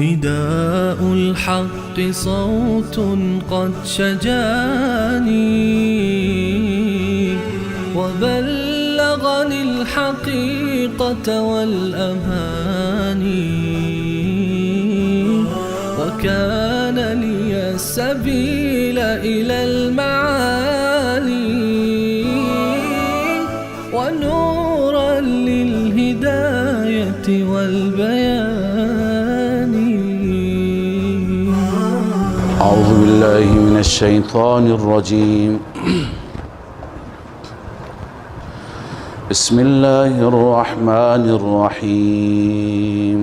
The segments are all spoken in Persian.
نداء الحق صوت قد شجاني وبلغني الحقيقة والأماني وكان لي السبيل إلى المعالي ونورا للهداية والبيان. أعوذ بالله من الشيطان الرجيم. بسم الله الرحمن الرحيم.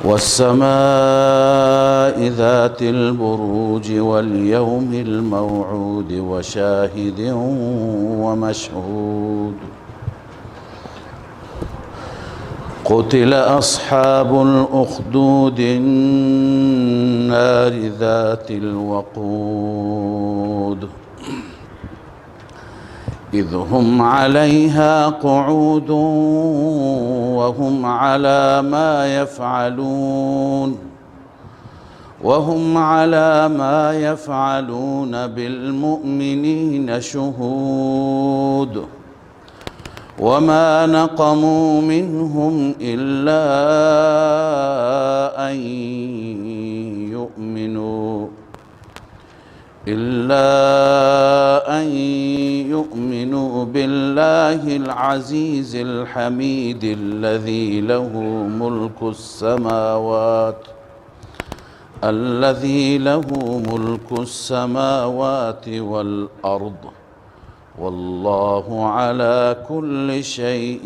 والسماء ذات البروج واليوم الموعود وشاهد ومشهود. قتل أصحاب الأخدود النار ذات الوقود إذ هم عليها قعود وهم على ما يفعلون بالمؤمنين شهود. وما نقموا منهم إلا أن يؤمنوا بالله العزيز الحميد الذي له ملك السماوات والأرض والله على كل شيء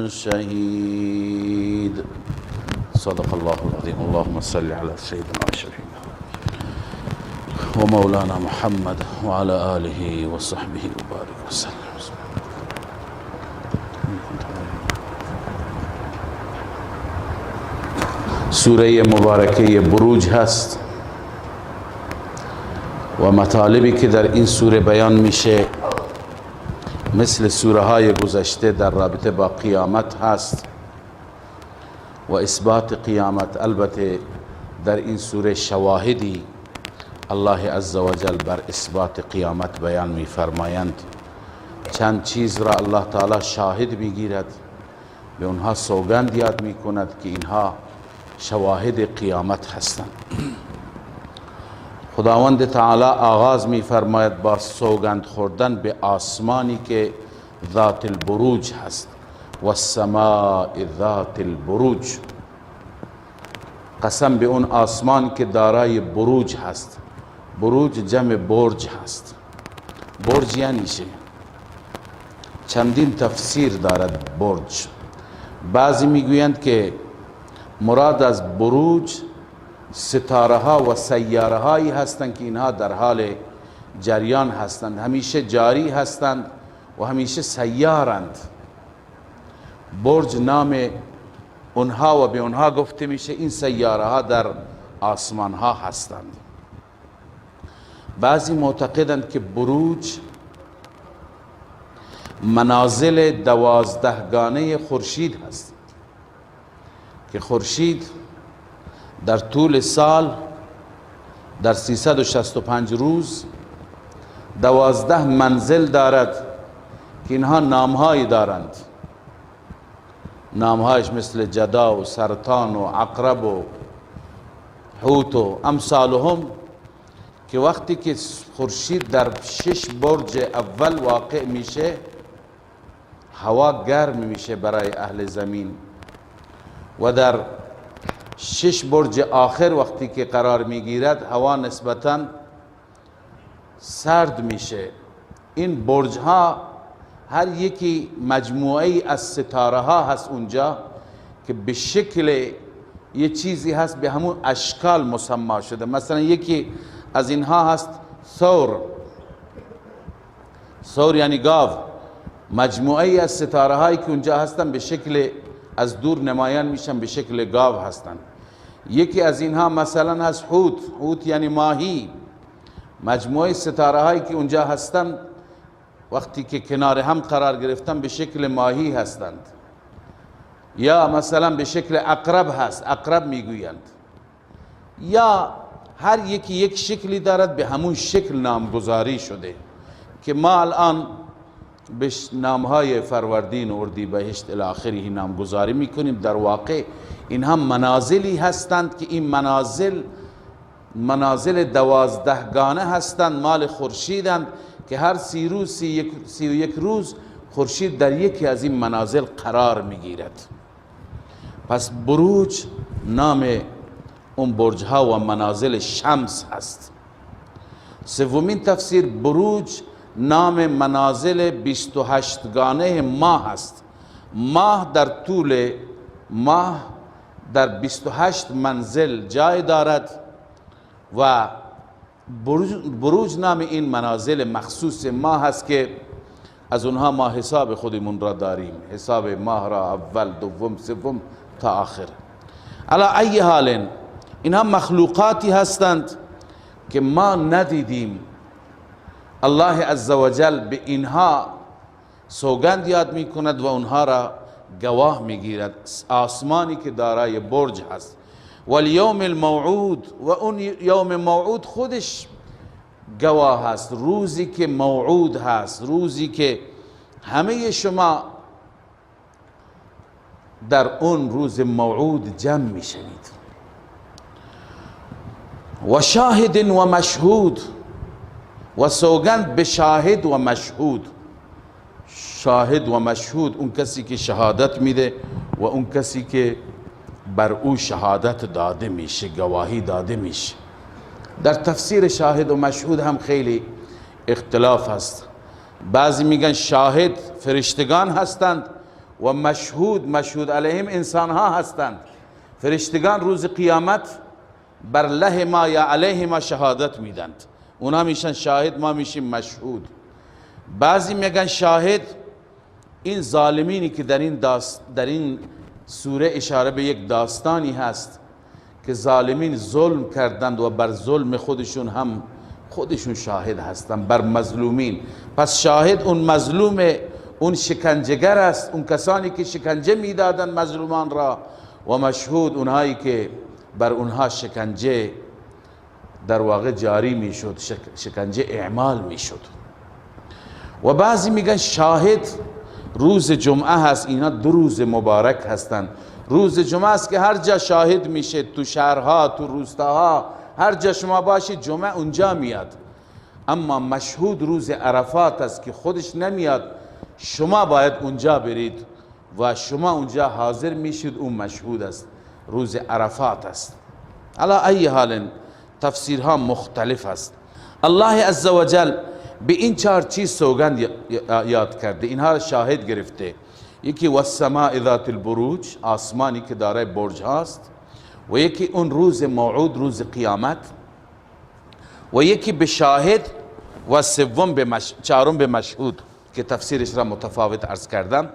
شهيد. صدق الله العظيم. اللهم صل على سيدنا وشفيعنا ومولانا محمد وعلى آله وصحبه وبارك وسلم. سوره مبارکه بروج هست و مطالبی که در این سوره بیان میشه مثل سوره های گذشته در رابطه با قیامت هست و اثبات قیامت. البته در این سوره شواهدی الله عزوجل بر اثبات قیامت بیان می‌فرمایند. چند چیز را الله تعالی شاهد می‌گیرد، به اونها سوگند یاد می‌کند که اینها شواهد قیامت هستند. خداوند تعالی آغاز می‌فرماید با سوگند خوردن به آسمانی که ذات البروج هست. والسماء ذات البروج، قسم به اون آسمان که دارای بروج هست. بروج جمع برج هست. برج یعنی چه؟ چندین تفسیر دارد برج. بعضی میگویند که مراد از بروج ستاره ها و سیاره هایی هستند که اینها در حال جریان هستند، همیشه جاری هستند و همیشه سیارند. برج نام اونها و به اونها گفته میشه این سیاره ها در آسمان ها هستند. بعضی معتقدند که بروج منازل 12 گانه خورشید هست که خورشید در طول سال در 365 روز 12 منزل دارد که اینها نامهایی دارند. نامهایش مثل جدا و سرطان و عقرب و حوت و امثالهم، که وقتی که خورشید در 6 برج اول واقع میشه هوا گرم میشه برای اهل زمین و در 6 برج آخر وقتی که قرار میگیرد هوا نسبتاً سرد میشه. این برج ها هر یکی مجموعه از ستاره ها هست اونجا که به شکل یه چیزی هست به همون اشکال مسما شده. مثلا یکی از اینها هست ثور یعنی گاو. مجموعه از ستاره هایی که اونجا هستن به شکل از دور نمایان میشن به شکل گاو هستن. یکی از اینها مثلا هست حوت یعنی ماهی. مجموعه ستاره هایی که اونجا هستن وقتی که کنار هم قرار گرفتن به شکل ماهی هستند. یا مثلا به شکل عقرب هست، عقرب میگویند. یا هر یکی یک شکلی دارد به همون شکل نامگذاری شده که ما الان به نامهای فروردین و اردیبهشت الی آخره نامگذاری میکنیم. در واقع اینها منازلی هستند که این منازل 12 گانه هستند، مال خورشیدند که هر 31 روز خورشید در یکی از این منازل قرار میگیرد. پس بروج نام اون برج ها و منازل شمس هست. سومین تفسیر بروج نام منازل 28 گانه ماه هست. ماه در طول ماه در 28 منزل جای دارد و بروج نام این منازل مخصوص ماه هست که از اونها ما حساب خودمون را داریم، حساب ماه را اول دوم سوم تا آخر. علی ای حال اینها مخلوقاتی هستند که ما ندیدیم. الله عزوجل به اینها سوگند یاد می کند و اونها را گواه می گیرد. آسمانی که دارای برج هست والیوم الموعود، و اون یوم موعود خودش گواه هست. روزی که موعود هست، روزی که همه شما در اون روز موعود جمع می شوید. و شاهد و مشهود، و سوگند به شاهد و مشهود. شاهد و مشهود اون کسی که شهادت میده و اون کسی که بر او شهادت داده میشه، گواهی داده میشه. در تفسیر شاهد و مشهود هم خیلی اختلاف هست. بعضی میگن شاهد فرشتگان هستند و مشهود علیهم انسان ها هستند. فرشتگان روز قیامت بر له ما یا علیه ما شهادت میدند، اونا میشن شاهد، ما میشیم مشهود. بعضی میگن شاهد این ظالمینی که در این سوره اشاره به یک داستانی هست که ظالمین ظلم کردند و بر ظلم خودشون شاهد هستند بر مظلومین. پس شاهد اون مظلوم، اون شکنجهگر است، اون کسانی که شکنجه میدادند مظلومان را، و مشهود اونهایی که بر اونها شکنجه در واقع جاری میشد، شکنجه اعمال میشد. و بعضی میگن شاهد روز جمعه هست. اینا 2 روز مبارک هستند. روز جمعه است که هر جا شاهد میشه، تو شهرها، تو روستاها، هر جا شما باشید جمعه اونجا میاد. اما مشهود روز عرفات است که خودش نمیاد، شما باید اونجا برید و شما اونجا حاضر میشید، اون مشهود است، روز عرفات است. علی ای حال تفسیرها مختلف است. الله عزوجل به این 4 چیز سوگند یاد کرده، اینها را شاهد گرفته. یکی والسماء ذات البروج، آسمانی که دارای برج هاست، و یکی اون روز موعود، روز قیامت، و یکی به شاهد، و چهارم به مشهود که تفسیرش را متفاوت عرض کردم.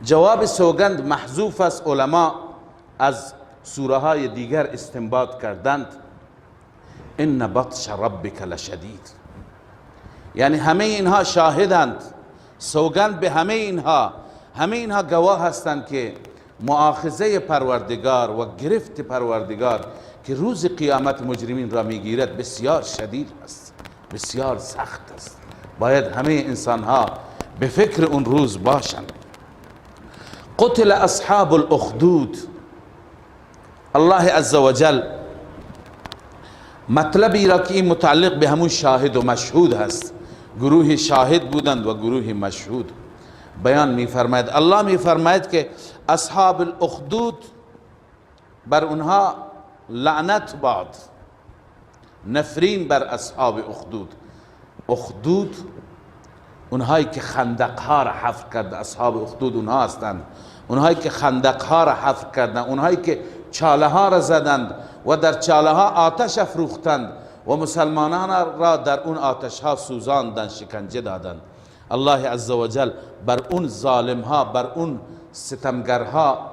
جواب سوگند محذوف است. علما از سوره های دیگر استنباط کردند ان بطش ربک لشدید، یعنی همه اینها شاهدند، سوگند به همه اینها گواه هستند که مؤاخذه پروردگار و گرفت پروردگار که روز قیامت مجرمین را میگیرد بسیار شدید است، بسیار سخت است. باید همه انسان ها به فکر اون روز باشند. قتل اصحاب الاخدود. الله عزوجل مطلبی را که این متعلق به همون شاهد و مشهود هست، گروه شاهد بودند و گروه مشهود، بیان میفرماید. الله میفرماید که اصحاب الاخدود بر اونها لعنت باد، نفرین بر اصحاب اخدود. اخدود اونهایی که خندق ها را حفر کرد، اصحاب اخدود اونها هستند. اونهایی که خندق ها را حفر کردند، اونهایی که چاله ها را زدند و در چاله ها آتش افروختند و مسلمانان را در اون آتش ها سوزاندند، شکنجه دادند. الله عزوجل بر اون ظالم ها، بر اون ستمگرها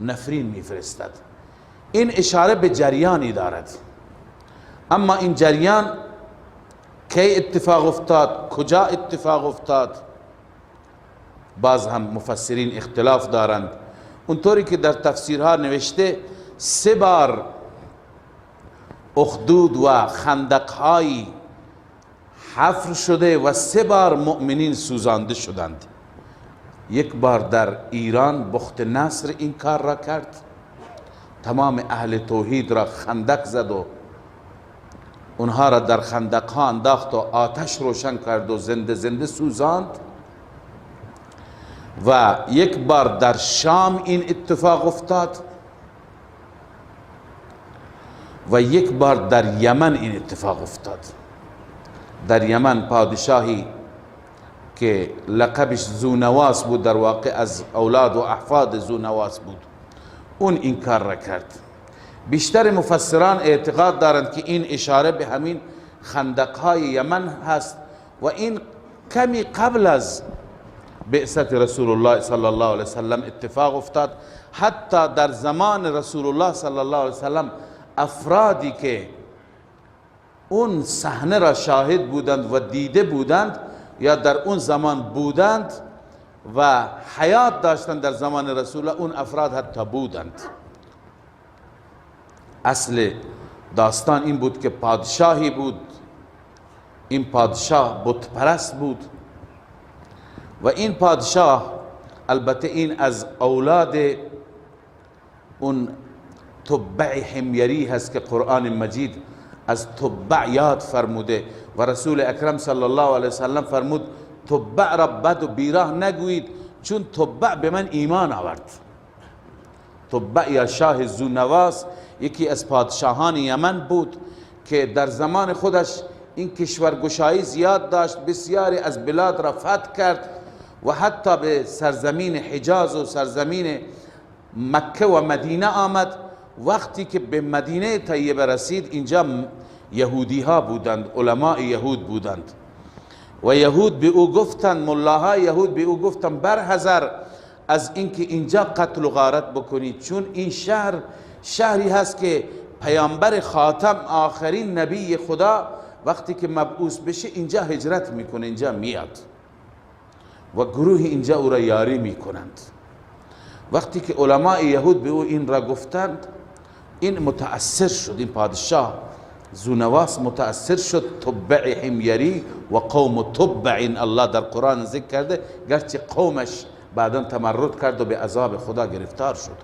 نفرین میفرستد. این اشاره به جریانی دارد. اما این جریان کی اتفاق افتاد، کجا اتفاق افتاد، باز هم مفسرین اختلاف دارند. اونطوری که در تفسیرها نوشته 3 بار اخدود و خندقهای حفر شده و 3 بار مؤمنین سوزانده شدند. 1 بار در ایران بخت نصر این کار را کرد، تمام اهل توحید را خندق زد و اونها را در خندقها انداخت و آتش روشن کرد و زنده زنده سوزاند. و 1 بار در شام این اتفاق افتاد و 1 بار در یمن این اتفاق افتاد. در یمن پادشاهی که لقبش زونواس بود، در واقع از اولاد و احفاد زونواس بود، اون این کار را کرد. بیشتر مفسران اعتقاد دارند که این اشاره به همین خندقهای یمن هست و این کمی قبل از بعثت رسول الله صلی الله علیه وسلم اتفاق افتاد. حتی در زمان رسول الله صلی الله علیه وسلم افرادی که اون صحنه را شاهد بودند و دیده بودند یا در اون زمان بودند و حیات داشتند در زمان رسول الله، اون افراد حتی بودند. اصل داستان این بود که پادشاهی بود، این پادشاه بت پرست بود و این پادشاه، البته این از اولاد اون تبع حمیری هست که قرآن مجید از تبع یاد فرموده و رسول اکرم صلی الله علیه وسلم فرمود تبع را بد و بیراه نگویید چون تبع به من ایمان آورد. تبع یا شاه زونواس یکی از پادشاهان یمن بود که در زمان خودش این کشورگشایی زیاد داشت، بسیاری از بلاد را فتح کرد و حتی به سرزمین حجاز و سرزمین مکه و مدینه آمد. وقتی که به مدینه طیبه رسید، اینجا یهودی ها بودند، علماء یهود بودند و یهود به او گفتند، ملاهای یهود به او گفتند برحذر از اینکه اینجا قتل و غارت بکنید، چون این شهری هست که پیامبر خاتم آخرین نبی خدا وقتی که مبعوث بشه اینجا هجرت میکنه، اینجا میاد و گروه اینجا او را یاری میکنند. وقتی که علماء یهود به او این را گفتند، این متأثر شد، این پادشاه زونواس متأثر شد. تبع حمیری و قوم تبع الله در قرآن ذکر کرده، گرچه قومش بعدا تمرد کرد و به عذاب خدا گرفتار شد.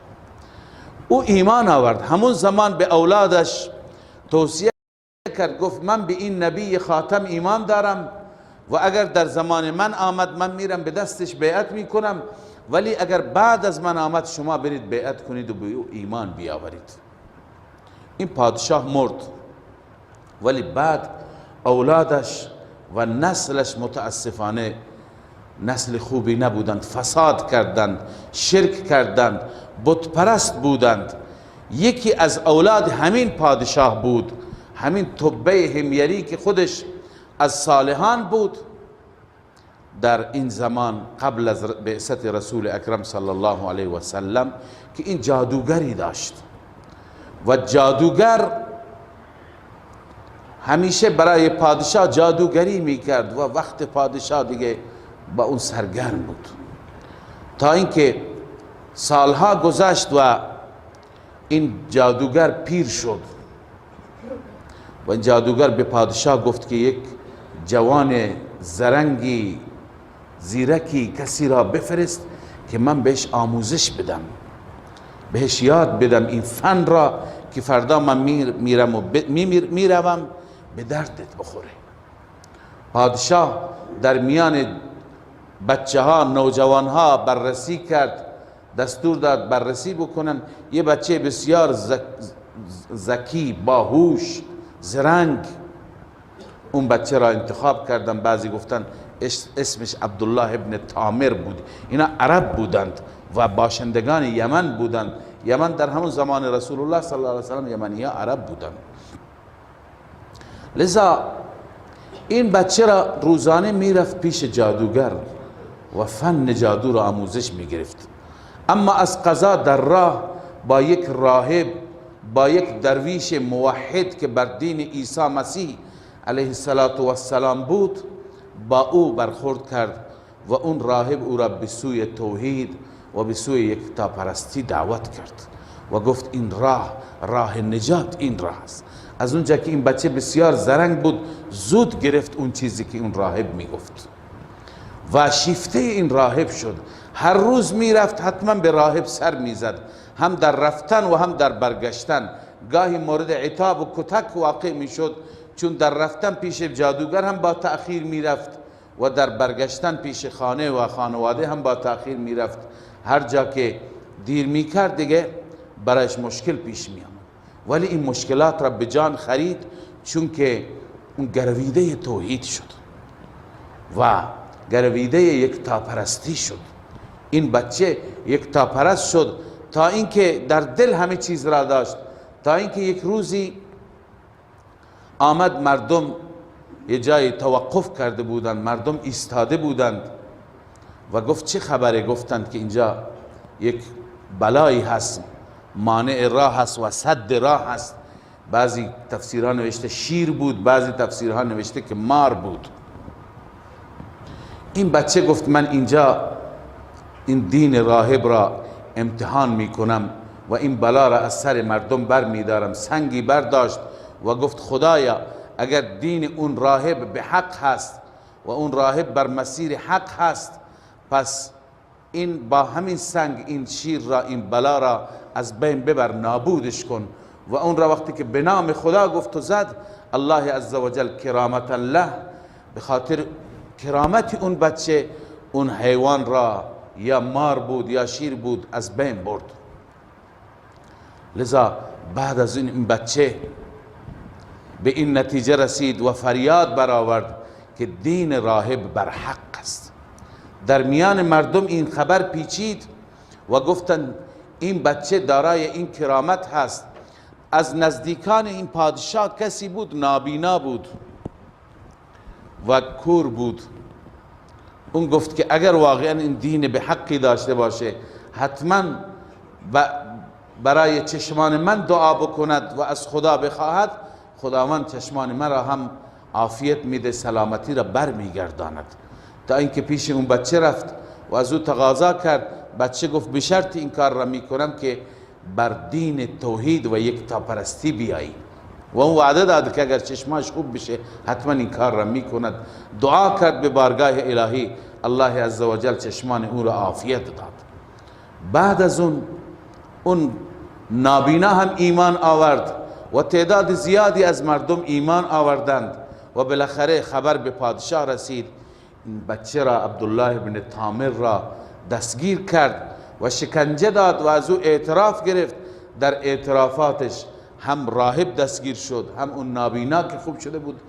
او ایمان آورد، همون زمان به اولادش توصیه کرد، گفت من به این نبی خاتم ایمان دارم و اگر در زمان من آمد من میرم به دستش بیعت میکنم، ولی اگر بعد از من آمد شما برید بیعت کنید و به او ایمان بیاورید. این پادشاه مرد، ولی بعد اولادش و نسلش متاسفانه نسل خوبی نبودند، فساد کردند، شرک کردند، بت پرست بودند. یکی از اولاد همین پادشاه بود، همین تبع حمیری که خودش از صالحان بود. در این زمان قبل از بعثت رسول اکرم صلی الله علیه و سلم که این جادوگری داشت و جادوگر همیشه برای پادشاه جادوگری میکرد و وقت پادشاه دیگه با اون سرگرم بود، تا اینکه سالها گذشت و این جادوگر پیر شد و این جادوگر به پادشاه گفت که یک جوان زرنگی زیرکی کسی را بفرست که من بهش آموزش بدم، بهش یاد بدم این فن را که فردا من میرم و میروم به دردت بخوره. پادشاه در میان بچه ها، نوجوان ها بررسی کرد، دستور داد بررسی بکنن. یه بچه بسیار ذکی، باهوش، زرنگ، اون بچه را انتخاب کردن. بعضی گفتن اسمش عبدالله ابن تامر بود. اینا عرب بودند و باشندگان یمن بودند. یمن در همون زمان رسول الله صلی الله علیه وسلم یمنی ها عرب بودند. لذا این بچه را روزانه میرفت پیش جادوگر و فن جادو را آموزش میگرفت. اما از قضا در راه با یک راهب، با یک درویش موحد که بر دین عیسی مسیح علیه السلام بود، با او برخورد کرد و اون راهب او را به سوی توحید و به سوی یکتاپرستی دعوت کرد و گفت این راه نجات این راه است. از اونجا که این بچه بسیار زرنگ بود، زود گرفت اون چیزی که اون راهب میگفت و شیفته این راهب شد. هر روز میرفت حتما به راهب سر میزد، هم در رفتن و هم در برگشتن. گاهی مورد عتاب و کتک واقع میشد، چون در رفتن پیش جادوگر هم با تأخیر میرفت و در برگشتن پیش خانه و خانواده هم با تأخیر میرفت. هر جا که دیر میکرد دیگه برایش مشکل پیش میآمد، ولی این مشکلات را به جان خرید، چون که اون گرویده توحید شد و گرویده یکتاپرستی شد. این بچه یکتاپرست شد تا اینکه در دل همه چیز را داشت، تا اینکه یک روزی آمد، مردم یه جای توقف کرده بودند، مردم ایستاده بودند و گفت چه خبره؟ گفتند که اینجا یک بلایی هست، مانع راه هست و سد راه هست. بعضی تفسیرها نوشته شیر بود، بعضی تفسیرها نوشته که مار بود. این بچه گفت من اینجا این دین راهب را امتحان میکنم و این بلا را از سر مردم بر میدارم. سنگی برداشت و گفت خدایا اگر دین اون راهب به حق هست و اون راهب بر مسیر حق هست، پس این با همین سنگ این شیر را، این بلا را از بین ببر، نابودش کن. و اون را وقتی که به نام خدا گفت و زد، الله عزوجل کرامت الله، به خاطر کرامت اون بچه اون حیوان را، یا مار بود یا شیر بود، از بین برد. لذا بعد از این بچه به این نتیجه رسید و فریاد برآورد که دین راهب بر حق است. در میان مردم این خبر پیچید و گفتند این بچه دارای این کرامت هست. از نزدیکان این پادشاه کسی بود نابینا بود و کور بود. اون گفت که اگر واقعا این دین به حقی داشته باشه، حتما برای چشمان من دعا بکند و از خدا بخواهد، خداوند چشمان من را هم عافیت میده، سلامتی را بر میگرداند. تا اینکه پیش اون بچه رفت و از او تقاضا کرد. بچه گفت به شرط این کار را میکنم که بر دین توحید و یکتاپرستی بیایی. و اون وعده داد که اگر چشماش خوب بشه حتما این کار را میکند. دعا کرد به بارگاه الهی، الله عزوجل چشمان او را عافیت داد. بعد از اون نابینا هم ایمان آورد و تعداد زیادی از مردم ایمان آوردند و بالاخره خبر به پادشاه رسید. این بچه را، عبدالله بن تامر را دستگیر کرد و شکنجه داد و از او اعتراف گرفت. در اعترافاتش هم راهب دستگیر شد، هم اون نابینا که خوب شده بود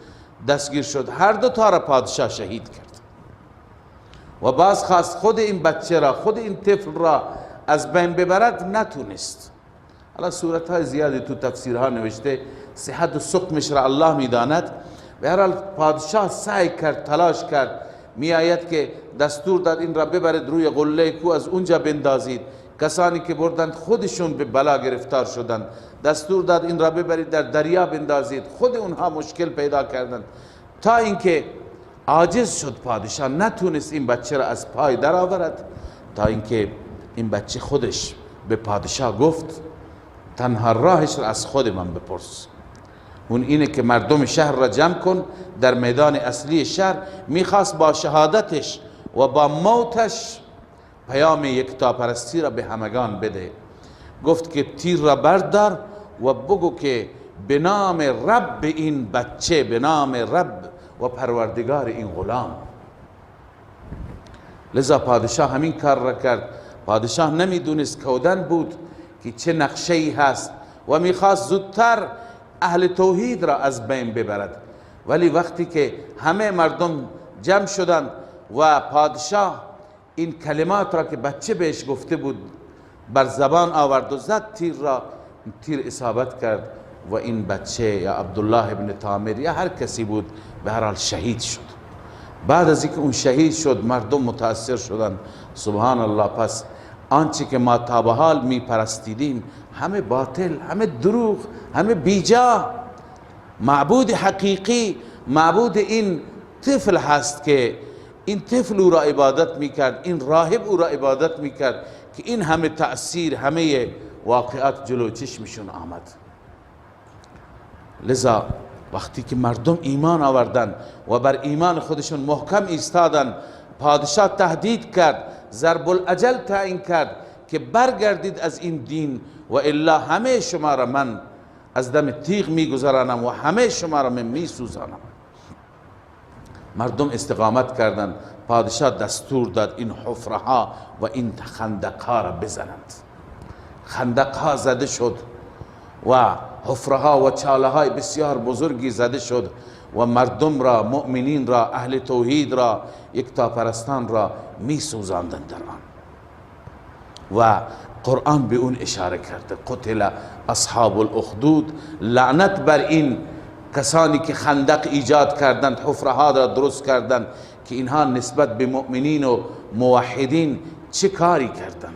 دستگیر شد. هر دو تا را پادشاه شهید کرد و باز خواست خود این بچه را، خود این طفل را از بین ببرد، نتونست. حالا صورتهای زیادی تو تفسیرها نوشته، صحت و سقمش را الله میداند. به هر حال پادشاه سعی کرد، تلاش کرد. می آید که دستور داد این را ببرید روی قله کو، از اونجا بندازید. کسانی که بردند خودشون به بلا گرفتار شدند. دستور داد این را ببرید در دریا بندازید، خود اونها مشکل پیدا کردند. تا اینکه عاجز شد پادشاه، نتونست این بچه را از پای در آورد. تا اینکه این بچه خودش به پادشاه گفت تنها راهش را از خود من بپرس. اون اینه که مردم شهر را جمع کن در میدان اصلی شهر. میخواست با شهادتش و با موتش پیام یکتاپرستی را به همگان بده. گفت که تیر را بردار و بگو که به نام رب این بچه، به نام رب و پروردگار این غلام. لذا پادشاه همین کار را کرد. پادشاه نمیدونست، کودن بود که چه نقشه‌ای هست و میخواست زودتر اهل توحید را از بین ببرد. ولی وقتی که همه مردم جمع شدند و پادشاه این کلمات را که بچه بهش گفته بود بر زبان آورد و زد تیر را، تیر اصابت کرد و این بچه یا عبدالله ابن تامر یا هر کسی بود به هر حال شهید شد. بعد از اینکه اون شهید شد مردم متاثر شدن. سبحان الله، پس آنچه که ما تا به حال می پرستیدیم همه باطل، همه دروغ، همه بیجا. معبود حقیقی معبود این طفل هست که این طفل او را عبادت میکرد، این راهب او را عبادت میکرد که این همه تأثیر، همه واقعات جلو چشمشون آمد. لذا وقتی که مردم ایمان آوردن و بر ایمان خودشون محکم ایستادن، پادشاه تهدید کرد، ضرب الاجل تعیین کرد که برگردید از این دین و الا همه شما را من از دم تیغ میگذرانم و همه شما را من میسوزانم. مردم استقامت کردند. پادشاه دستور داد این حفرها و این خندقها را بزنند. خندقها زده شد و حفرها و چاله های بسیار بزرگی زده شد و مردم را، مؤمنین را، اهل توحید را، یکتاپرستان را می سوزاندند در آن. و قرآن به اون اشاره کرده، قتل اصحاب الاخدود، لعنت بر این کسانی که خندق ایجاد کردند، حفرها را درست کردند که اینها نسبت به مؤمنین و موحدین چه کاری کردند.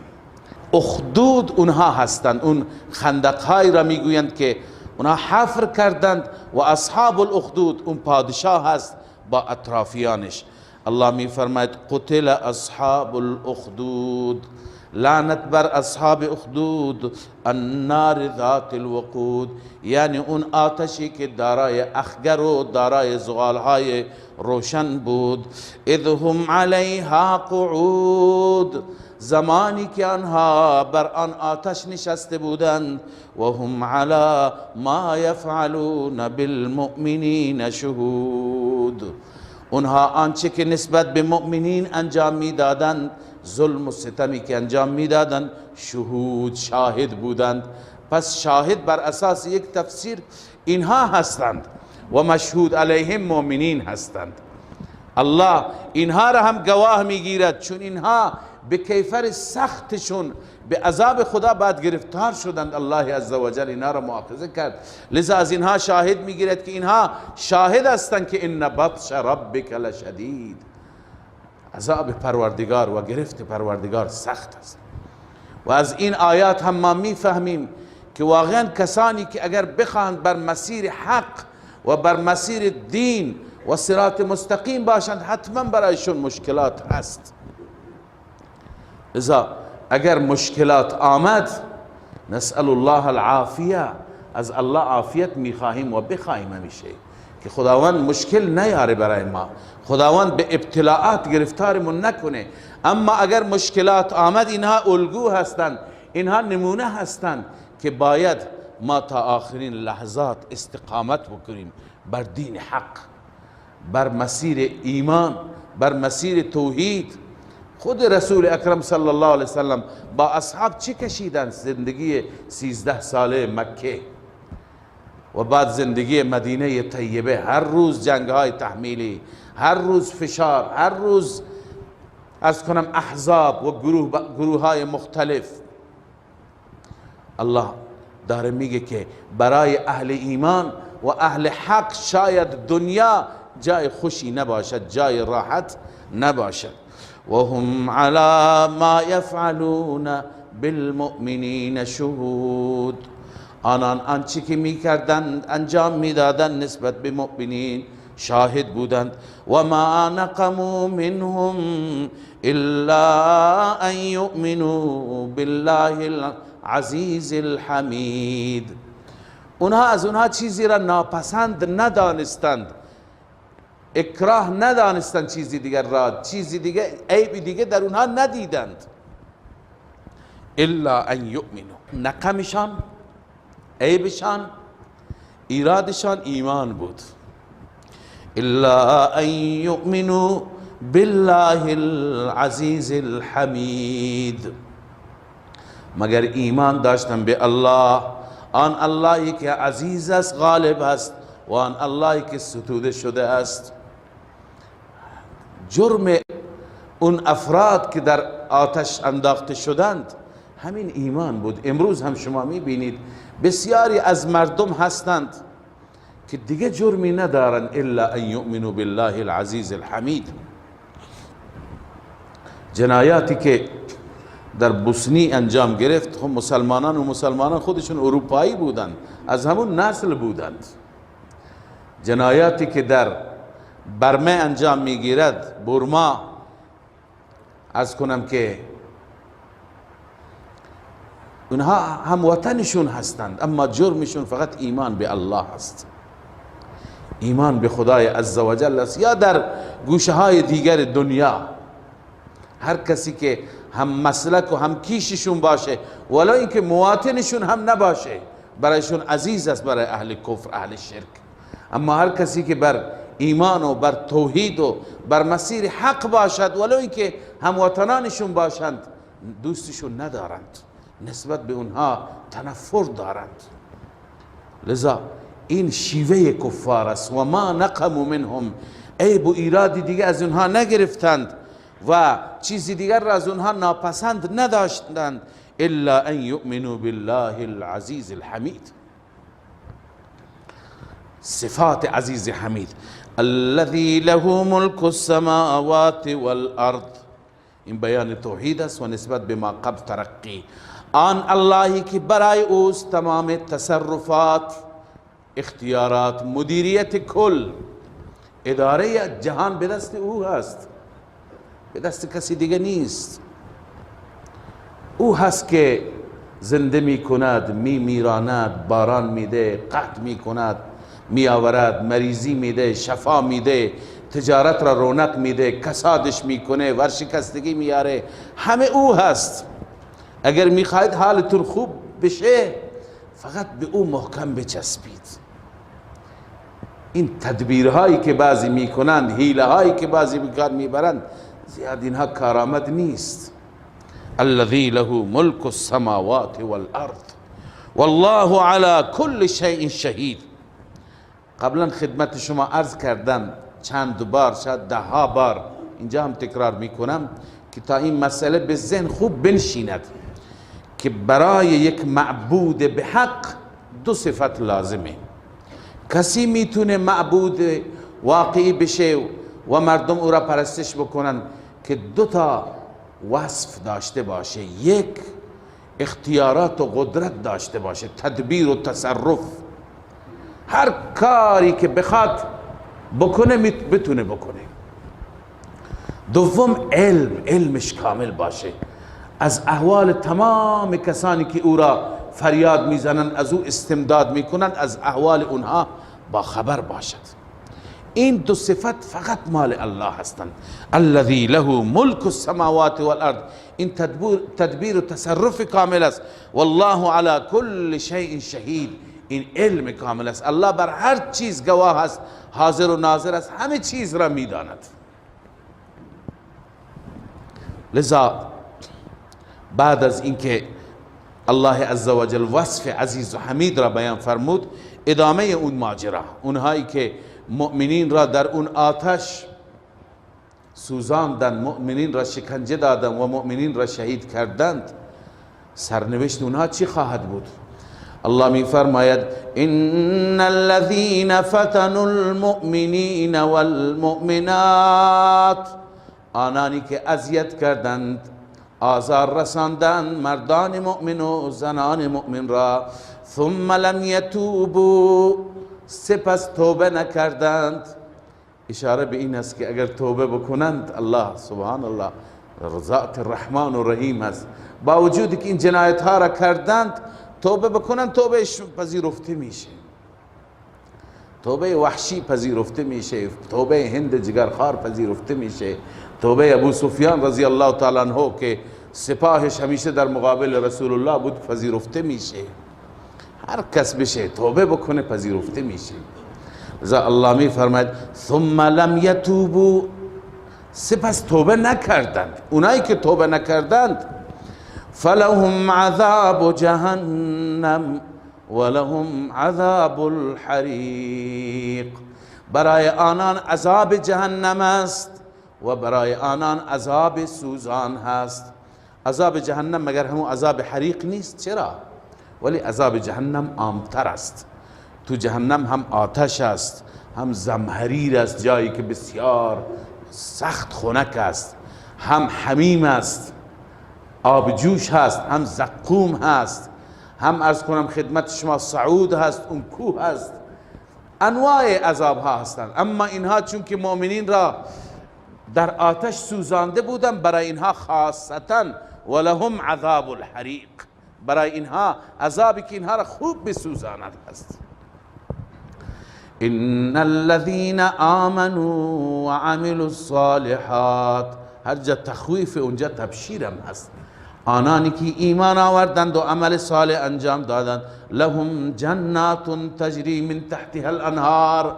اخدود اونها هستند، اون خندقهایی را میگویند که اونها حفر کردند و اصحاب الاخدود اون پادشاه هست با اطرافیانش. الله می فرماید قتل اصحاب الاخدود، لعنت بر اصحاب اخدود، النار ذات الوقود، یعنی اون آتشی که دارای اخگر و دارای زغالهای روشن بود. اذ هم علیها قعود، زمانی که آنها بر آن آتش نشسته بودند، و هم علی ما یفعلون بالمؤمنین شهود، اونها آنچه که نسبت به مؤمنین انجام میدادند، ظلم و ستمی که انجام میدادند، شهود، شاهد بودند. پس شاهد بر اساس یک تفسیر اینها هستند و مشهود علیهم مؤمنین هستند. الله اینها را هم گواه میگیرد، چون اینها به کیفر سختشون به عذاب خدا بعد گرفتار شدند. الله عزوجل اینها را مؤاخذه کرد، لذا از اینها شاهد میگیرد که اینها شاهد هستند که ان بطش ربک لشدید، عذاب پروردگار و گرفت پروردگار سخت است. و از این آیات هم ما میفهمیم که واقعا کسانی که اگر بخواهند بر مسیر حق و بر مسیر دین و صراط مستقیم باشند، حتما برایشون مشکلات هست. لذا اگر مشکلات آمد، نسأل الله العافیه، از الله عافیت میخواهیم و بخواهیم همیشه که خداوند مشکل نیاره برای ما، خداوند به ابتلاعات گرفتارمون نکنه. اما اگر مشکلات آمد، اینها الگو هستند، اینها نمونه هستند که باید ما تا آخرین لحظات استقامت بکنیم بر دین حق، بر مسیر ایمان، بر مسیر توحید. خود رسول اکرم صلی الله علیه وسلم با اصحاب چه کشیدند؟ زندگی 13 ساله مکه و بعد زندگی مدینه طیبه، هر روز جنگ های تحمیلی، هر روز فشار، هر روز عرض کنم احزاب و گروه های مختلف. الله داره میگه که برای اهل ایمان و اهل حق شاید دنیا جای خوشی نباشد، جای راحت نباشد. و هم علی ما یفعلون بالمؤمنین شهود، آنان آنچه که میکردند انجام میدادند نسبت به مؤمنین شاهد بودند. و ما نقموا منهم الا ان یؤمنوا بالله العزیز الحمید، اونها از اونها چیزی را ناپسند ندانستند، اکراه ندانستند، چیزی دیگر را، چیزی دیگر، عیبی دیگر در اونها ندیدند. الا ان یؤمنوا، نقمشان، عیبشان، ایرادشان ایمان بود. الا ان یؤمنوا بالله العزیز الحمید، مگر ایمان داشتن به الله، آن اللهی که عزیز است، غالب است، و آن اللهی که ستوده شده است. جرم اون افراد که در آتش انداخته شدند همین ایمان بود. امروز هم شما میبینید بسیاری از مردم هستند که دیگه جرمی ندارن الا ان یؤمنوا بالله العزیز الحمید. جنایاتی که در بوسنی انجام گرفت، خب مسلمانان خودشون اروپایی بودند، از همون نسل بودند. جنایاتی که در برمه انجام میگیرد، برما، از کنم که اونها هم وطنشون هستند اما جرمشون فقط ایمان به الله هست، ایمان به خدای عزوجل است. یا در گوشه های دیگر دنیا هر کسی که هم مسلک و هم کیششون باشه ولی اینکه مواطنشون هم نباشه برایشون عزیز است، برای اهل کفر اهل شرک. اما هر کسی که بر ایمان و بر توحید و بر مسیر حق باشد ولو اینکه هموطنانشون باشند دوستشون ندارند، نسبت به اونها تنفر دارند. لذا این شیوه کفار است. و ما نقموا منهم، عیب و ایرادی دیگه از اونها نگرفتند و چیزی دیگر را از اونها ناپسند نداشتند الا ان یؤمنوا بالله العزیز الحمید. صفات عزیز حمید، الذي له ملك السماوات والارض، این بیان توحید است و نسبت به ما قبل ترقی. آن اللهی که برای اوست تمام تصرفات، اختیارات، مدیریت کل، اداره جهان به دست او هست، به دست کسی دیگه نیست. او هست که زنده می کند، می میراند، باران میده، قحط می کند، می آورد، مریضی میده، شفا میده، تجارت را رونق میده، کسادش میکنه، ورشکستگی میاره، همه او هست. اگر میخواید حالتون خوب بشه فقط به او محکم بچسبید. این تدبیرهایی که بعضی میکنند، حیله هایی که بعضی بکار میبرند، زیاد اینها کارآمد نیست. الذي له ملك السماوات والارض والله على كل شيء شهید. قبلا خدمت شما عرض کردم چند بار، شاید 10 بار، اینجا هم تکرار میکنم که تا این مسئله به ذهن خوب بنشیند که برای یک معبود به حق 2 صفت لازمه. کسی میتونه معبود واقعی بشه و مردم او را پرستش بکنن که 2 تا وصف داشته باشه. یک، اختیارات و قدرت داشته باشه، تدبیر و تصرف، هر کاری که بخواد بکنه بتونه بکنه. دوم، علمش کامل باشه، از احوال تمام کسانی که او را فریاد میزنن، از او استمداد میکنن، از احوال اونها با خبر باشد. این 2 صفت فقط مال الله هستند. الذي له ملك السماوات والارض، این تدبیر و تصرف کامل است. والله على كل شيء شهید، این علم کامل است. الله بر هر چیز گواه است، حاضر و ناظر است، همه چیز را میداند. لذا بعد از اینکه الله عزوجل وصف عزیز و حمید را بیان فرمود، ادامه اون ماجرا، اونهایی که مؤمنین را در اون آتش سوزاندند، مؤمنین را شکنجه دادند و مؤمنین را شهید کردند، سرنوشت اونها چی خواهد بود؟ الله می فرماید ان الذين فتنوا المؤمنین والمؤمنات، آنانی که اذیت کردند، آزار رساندند مردان مؤمن و زنان مؤمن را، ثم لم يتوبوا، سپس توبه نکردند. اشاره به این است که اگر توبه بکنند، الله سبحان الله ذات رحمان و رحیم است، با وجودی که این جنایت ها را کردند توبه بکنند، توبهش پذیرفته میشه، توبه وحشی پذیرفته میشه، توبه هند جگرخوار پذیرفته میشه، توبه ابو سفیان رضی الله تعالی عنه که سپاهش همیشه در مقابل رسول الله بود پذیرفته میشه. هر کس بشه توبه بکنه پذیرفته میشه. لذا الله می فرماید ثم لم یتوبوا، سپس توبه نکردند. اونایی که توبه نکردند فلهم عذاب جهنم ولهم عذاب الحریق، برای آنان عذاب جهنم است و برای آنان عذاب سوزان هست. عذاب جهنم مگر همون عذاب حریق نیست؟ چرا؟ ولی عذاب جهنم عامتر است. تو جهنم هم آتش است، هم زمهریر است، جایی که بسیار سخت خنک است، هم حمیم است، آب جوش هست، هم زقوم هست، هم عرض کنم خدمت شما صعود هست، اون کوه هست، انواع عذاب ها هستند. اما اینها چون که مؤمنین را در آتش سوزانده بودن، برای اینها خاصتا ولهم عذاب الحریق، برای اینها عذابی که اینها را خوب بسوزاند هست. ان الذين آمنوا وعملوا الصالحات، هر جا تخویف اونجا تبشیرم هست. آنانی که ایمان آوردند و عمل صالح انجام دادند، لهم جنات تجری من تحتها الانهار،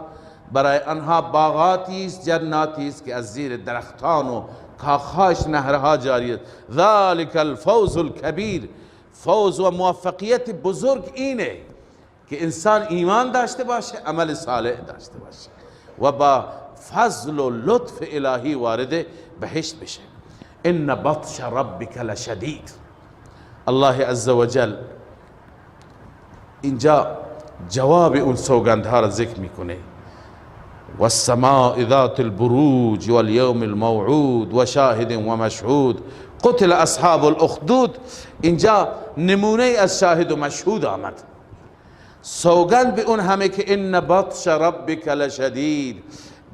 برای آنها باغاتی است، جناتی است که از زیر درختان و کاخهاش نهرها جاری است. ذلک الفوز الکبیر، فوز و موفقیت بزرگ اینه که انسان ایمان داشته باشه، عمل صالح داشته باشه و با فضل و لطف الهی وارد بهشت بشه. ان بطش ربک لشدید. الله عز وجل اینجا جواب اون سوگندها را ذکر میکنه. والسماء ذات البروج واليوم الموعود وشاهد ومشهود قتل اصحاب الاخدود. اینجا نمونه از شاهد و مشهود آمد. سوگند به اون همه که ان بطش ربک لشدید،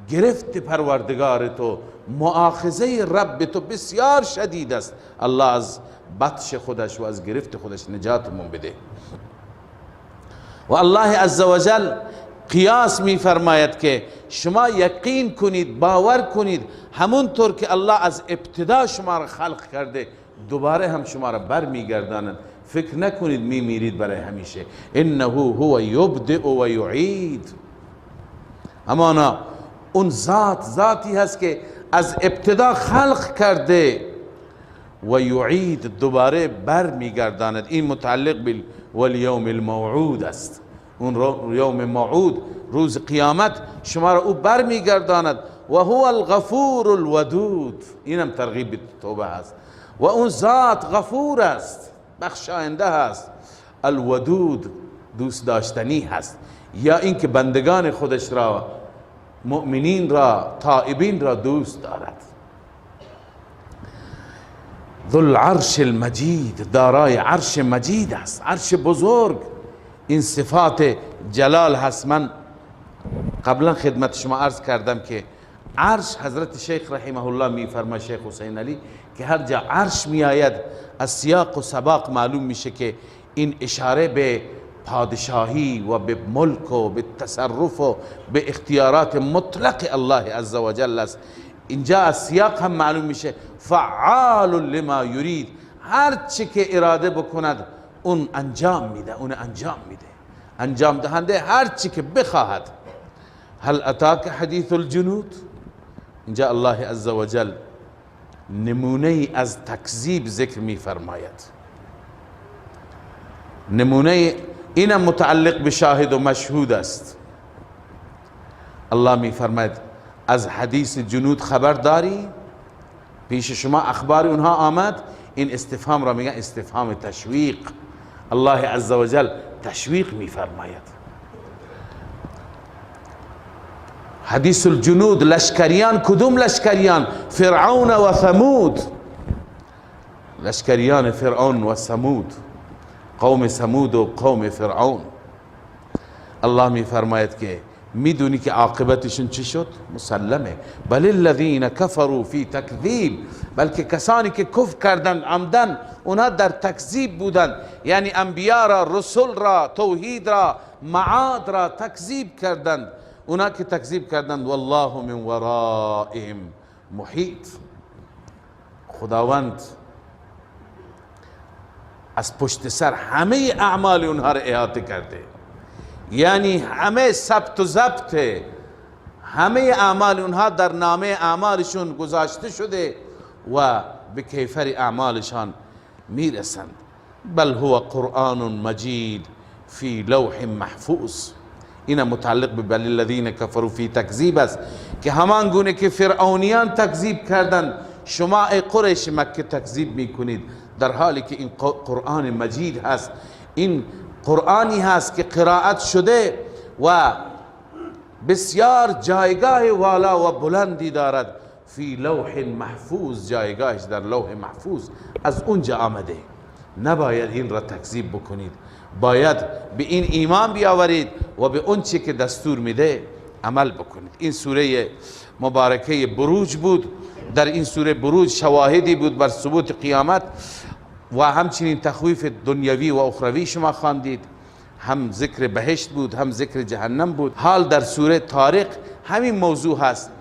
گرفت پروردگار تو، مؤاخذه رب تو بسیار شدید است. الله از بطش خودش و از گرفت خودش نجاتمون بده. و الله عزوجل قیاس می فرماید که شما یقین کنید، باور کنید، همونطور که الله از ابتدا شما را خلق کرده دوباره هم شما را بر می گرداند. فکر نکنید می میرید برای همیشه. انه هو یبدئ و یعید. همانا اون ذاتی هست که از ابتدا خلق کرده و یعید، دوباره بر میگرداند. این متعلق بالیوم الموعود است. اون یوم موعود، روز قیامت، شما را او بر میگرداند. و هو الغفور الودود، اینم ترغیب به توبه است. و اون ذات غفور است، بخشاینده است، الودود دوست داشتنی هست. یا اینکه بندگان خودش را، مؤمنین را، تائبین را دوست دارد. ذو العرش المجید، دارای عرش مجید است، عرش بزرگ. این صفات جلال هست. من قبلا خدمت شما عرض کردم که عرش، حضرت شیخ رحمه الله می فرماید، شیخ حسین علی، که هر جا عرش می آید از سیاق و سباق معلوم میشه که این اشاره به پادشاهی و به ملک و به تصرف و به اختیارات مطلق الله عز و جل است. اینجا از سیاق هم معلوم میشه فعال لما یرید، هر چی که اراده بکند اون انجام میده، اون انجام میده، انجام دهنده هر چی که بخواهد. هل اتاک حدیث الجنود، اینجا الله عز و جل نمونه از تکذیب ذکر می فرماید. نمونه اینم متعلق به شاهد و مشهود است. الله می فرماید از حدیث جنود خبر داری؟ پیش شما اخبار اونها آمد؟ این استفهام را میگن استفهام تشویق. الله عز و جل تشویق می فرماید. حدیث الجنود، لشکریان. کدوم لشکریان؟ فرعون و ثمود، لشکریان فرعون و ثمود، قوم ثمود و قوم فرعون. الله می فرماید که میدونی که عاقبتشون چی شد؟ مسلمه. بل الذین کفروا فی تکذیب، بلکه کسانی که کفر کردند عمدن، اونا در تکذیب بودند، یعنی انبیا را، رسول را، توحید را، معاد را تکذیب کردند. اونا که تکذیب کردند والله من ورائهم محیط، خداوند از پشت سر همه اعمال اونها را احاطه کرده، یعنی همه ثبت و ضبط همه اعمال اونها در نامه اعمالشون گذاشته شده و به کیفر اعمالشان میرسند. بل هو قرآن مجید فی لوح محفوظ. این متعلق به بل الذین کفروا فی تکذیب است که همان گونه که فرعونیان تکذیب کردند شما ای قریش مکه تکذیب میکنید، در حالی که این قرآن مجید هست، این قرآنی هست که قرائت شده و بسیار جایگاه والا و بلندی دارد، فی لوح محفوظ، جایگاهش در لوح محفوظ از اونجا آمده. نباید این را تکذیب بکنید، باید به این ایمان بیاورید و به اون چی که دستور میده عمل بکنید. این سوره مبارکه بروج بود. در این سوره بروج شواهدی بود بر ثبوت قیامت و همچنین تخویف دنیوی و اخروی شما خواندید، هم ذکر بهشت بود هم ذکر جهنم بود. حال در سوره طارق همین موضوع هست،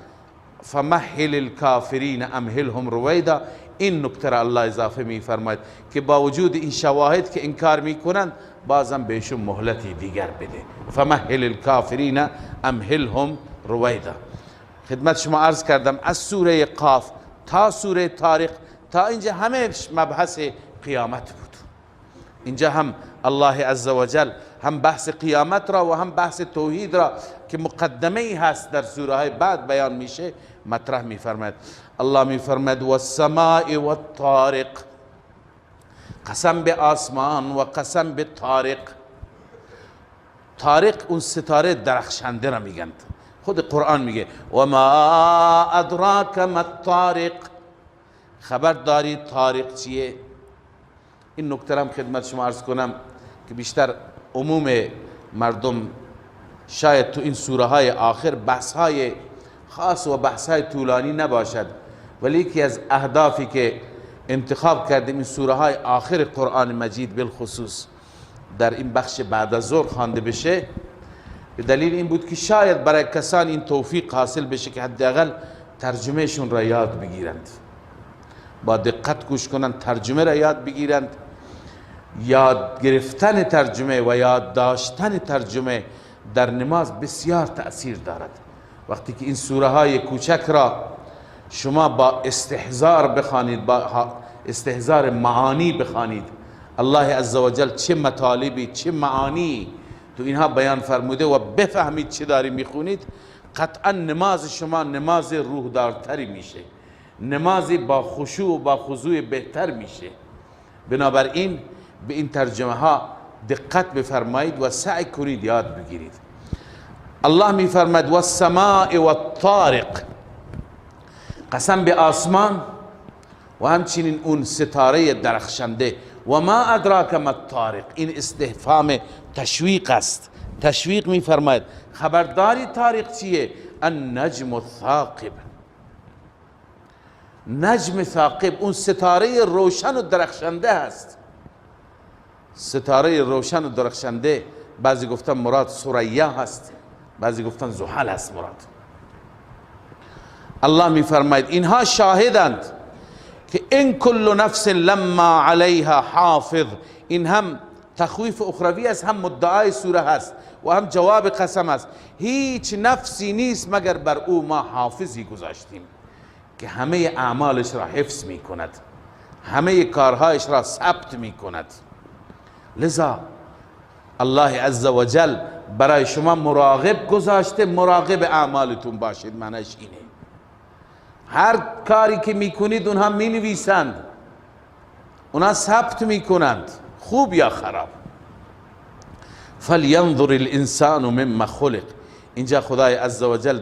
فمهل الکافرین امهلهم رویدا. این نکته را الله اضافه می فرماید که با وجود این شواهد که انکار میکنند بازم بهشون مهلتی دیگر بده. فمهل الکافرین امهلهم رویدا. خدمت شما عرض کردم از سوره قاف تا سوره طارق تا اینجا همه مبحث قیامت بود. اینجا هم الله عزوجل هم بحث قیامت را و هم بحث توحید را که مقدمه ای هست در سوره های بعد بیان میشه مطرح میفرماید. الله میفرماید والسماء والطارق، قسم به آسمان و قسم به طارق. طارق اون ستاره درخشنده را میگند. خود قرآن میگه و ما ادراک ما الطارق، خبر دارید طارق چیه؟ این نکته هم خدمت شما عرض کنم که بیشتر عموم مردم شاید تو این سوره های آخر بحث های خاص و بحث های طولانی نباشد، ولی یکی از اهدافی که انتخاب کردیم این سوره های آخر قرآن مجید بالخصوص در این بخش بعد از ظهر خوانده بشه به دلیل این بود که شاید برای کسان این توفیق حاصل بشه که حداقل ترجمهشون را یاد بگیرند، با دقت گوش کنند، ترجمه را یاد بگیرند. یاد گرفتن ترجمه و یاد داشتن ترجمه در نماز بسیار تأثیر دارد. وقتی که این سوره های کوچک را شما با استحضار بخوانید، با استحضار معانی بخوانید، الله عزوجل چه مطالبی چه معانی تو اینها بیان فرموده و بفهمید چه داری میخونید، قطعا نماز شما نماز روحدارتری میشه، نمازی با خشوع و با خضوع بهتر میشه. بنابراین به این ترجمه ها دقت بفرمایید و سعی کنید یاد بگیرید. الله میفرماید والسماء والطارق، قسم به آسمان و همچنین اون ستاره درخشنده. و ما ادراک ما الطارق، این استفهام تشویق است، تشویق میفرماید خبرداری طارق چیه؟ النجم الثاقب، نجم ثاقب اون ستاره روشن و درخشنده است. ستاره روشن و درخشنده بعضی گفتن مراد ثریا هست، بعضی گفتن زحل است مراد. الله میفرماید اینها شاهدند که ان کل نفس لما علیها حافظ. این هم تخویف اخروی است، هم مدعای سوره هست و هم جواب قسم است. هیچ نفسی نیست مگر بر او ما حافظی گذاشتیم که همه اعمالش را حفظ می کند، همه کارهایش را ثبت می کند. لذا الله عزوجل برای شما مراقب گذاشته، مراقب اعمالتون باشید. معنیش اینه هر کاری که میکنید اونها می نویسند، اونها ثبت میکنند، خوب یا خراب. فلینظر الانسان مما خلق. اینجا خدای عزوجل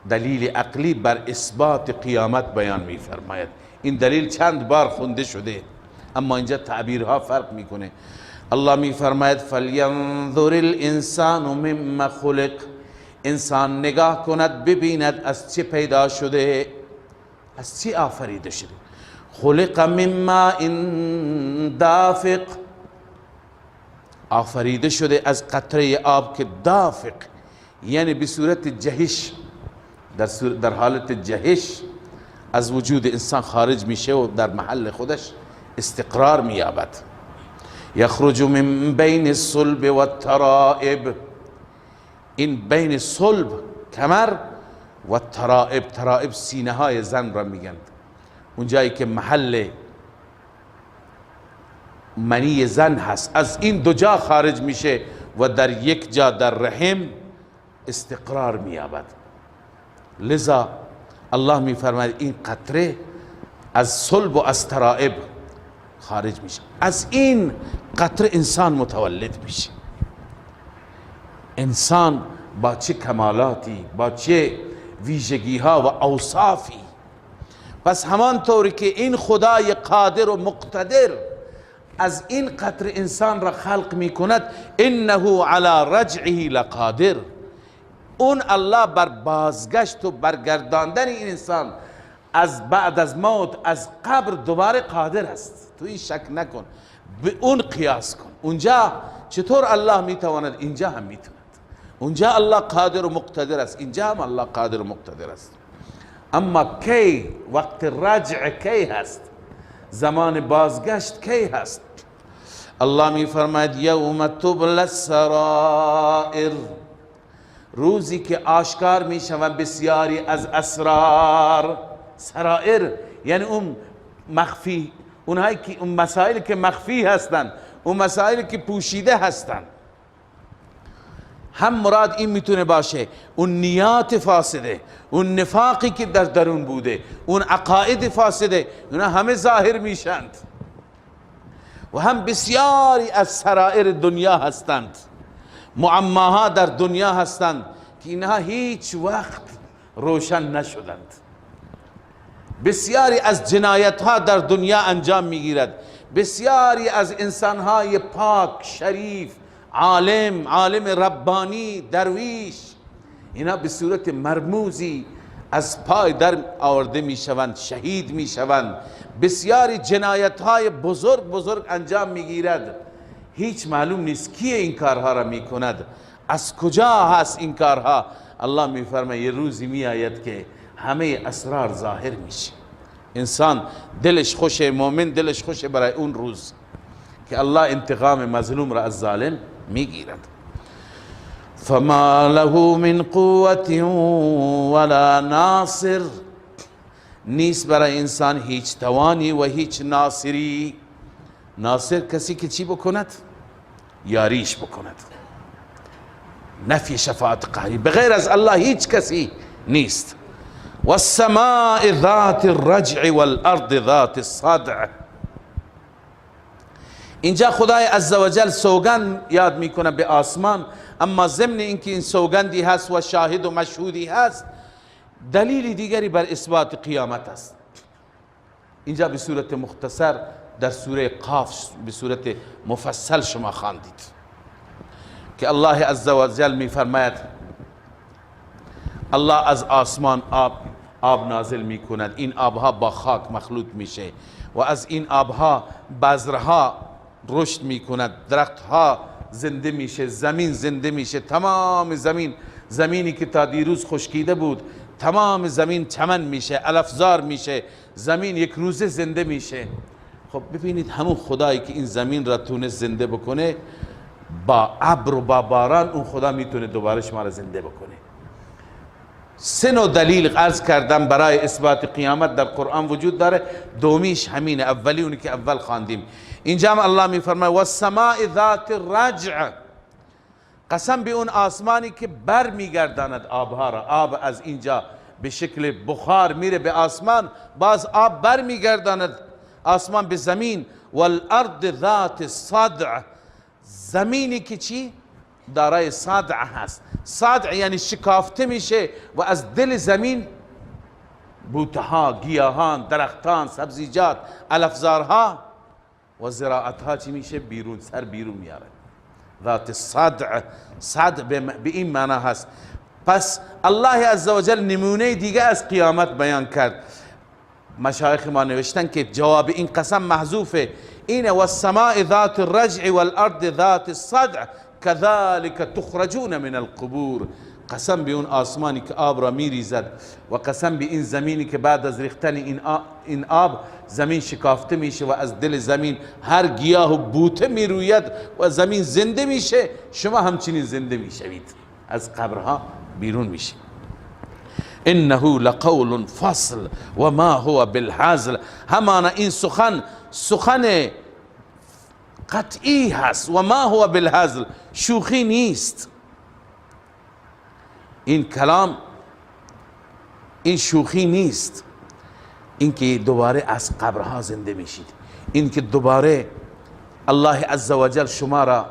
دلیل عقلی بر اثبات قیامت بیان میفرماید. این دلیل چند بار خونده شده اما اینجا تعبیرها فرق میکنه. الله میفرماید فلینظر الانسان مما خلق، انسان نگاه کند ببیند از چه پیدا شده، از چه آفریده شده. خلق من ماء دافق، آفریده شده از قطره آب که دافق یعنی به صورت جهش، در حالت جهش از وجود انسان خارج میشه و در محل خودش استقرار مییابد. یخرج من بین الصلب و الترائب، این بین صلب کمر و ترائب، ترائب سینه های زن را میگند، اون جایی که محل منی زن هست، از این دو جا خارج میشه و در یک جا در رحم استقرار می‌یابد. لذا الله می‌فرماید این قطره از صلب و از ترائب خارج میشه، از این قطره انسان متولد میشه. انسان با چه کمالاتی، با چه ویژگی ها و اوصافی. پس همانطوری که این خدای قادر و مقتدر از این قطره انسان را خلق می کند، انه علی رجعه لقادر، اون الله بر بازگشت و برگرداندن این انسان از بعد از موت از قبر دوباره قادر است. تو این شک نکن، به اون قیاس کن. اونجا چطور الله میتواند، اینجا هم میتواند. اونجا الله قادر و مقتدر است، اینجا هم الله قادر و مقتدر است. اما کی؟ وقت رجع کی هست؟ زمان بازگشت کی هست؟ الله میفرماید یوم تبلی السرائر، روزی که آشکار میشوند بسیاری از اسرار. سرائر یعنی اون مخفی، اونهایی که اون مسائلی که مخفی هستند، اون مسائلی که پوشیده هستند. هم مراد این میتونه باشه اون نیات فاسده، اون نفاقی که در درون بوده، اون عقاید فاسده، اونا همه ظاهر میشند. و هم بسیاری از سرائر دنیا هستند، معماها در دنیا هستند که اینها هیچ وقت روشن نشدند. بسیاری از جنایت ها در دنیا انجام میگیرد. بسیاری از انسان های پاک، شریف، عالم ربانی، درویش، اینا به صورت مرموزی از پای در آورده میشوند، شهید میشوند. بسیاری جنایت های بزرگ انجام میگیرد، هیچ معلوم نیست کی این کارها را میکند، از کجا هست این کارها. الله میفرماید یه روزی میآید که همه اسرار ظاهر میشه. انسان دلش خوشه، مومن دلش خوشه برای اون روز که الله انتقام مظلوم را از ظالم میگیرد. فما له من قوت ولا ناصر، نیست برای انسان هیچ توانی و هیچ ناصری. ناصر کسی که چی بکند؟ یاریش بکند. نفی شفاعت قهری، بغیر از الله هیچ کسی نیست. والسماء ذات الرجع والارض ذات الصدع، اینجا خدای عزوجل سوگند یاد میکنه به آسمان، اما ضمن اینکه این سوگندی هست و شاهد و مشهودی هست، دلیل دیگری بر اثبات قیامت است. اینجا به صورت مختصر در سوره قاف به صورت مفصل شما خواندید که الله عزوجل میفرماید الله از آسمان آب نازل میکند، این آبها با خاک مخلوط میشه و از این آبها بذرها رشد میکند، درختها زنده میشه، زمین زنده میشه. تمام زمینی که تا دیروز خشکیده بود، تمام زمین چمن میشه، علفزار میشه، زمین یک روزه زنده میشه. خب ببینید همون خدایی که این زمین را تونست زنده بکنه، با ابر و با باران اون خدا میتونه دوباره شما را زنده بکنه. سه نوع دلیل عرض کردم برای اثبات قیامت در قرآن وجود داره. دومیش همینه، اولی اونی که اول خواندیم. اینجا هم الله میفرماید والسماء ذات الرجع، قسم به اون آسمانی که بر میگرداند آبها را. آب از اینجا به شکل بخار میره به آسمان، باز آب بر میگرداند آسمان به زمین. والارض ذات الصدع، زمینی که چی؟ دارای صدع هست. صدع یعنی شکافته میشه و از دل زمین بوتها، گیاهان، درختان، سبزیجات، علفزارها و زراعتها چی میشه؟ بیرون، سر بیرون میاره. ذات الصدع، صدع به این معنی هست. پس الله عزوجل نمونه دیگه از قیامت بیان کرد. مشایخ ما نوشتن که جواب این قسم محذوفه، اینه والسماء ذات الرجع والارض ذات الصدع كذلك تخرجون من القبور. قسم به اون آسمانی که آب را میریزد و قسم به این زمینی که بعد از ریختن این آب زمین شکافته میشه و از دل زمین هر گیاه و بوته میروید و زمین زنده میشه. شما همچنین زنده میشوید، از قبرها بیرون میشید. انه لقول فصل و ما هو بالهزل، همان این سخن قطعی هست و ما هو بالهزل، شوخی نیست. این کلام این شوخی نیست. این که دوباره از قبرها زنده میشید، این که دوباره الله عزوجل شما را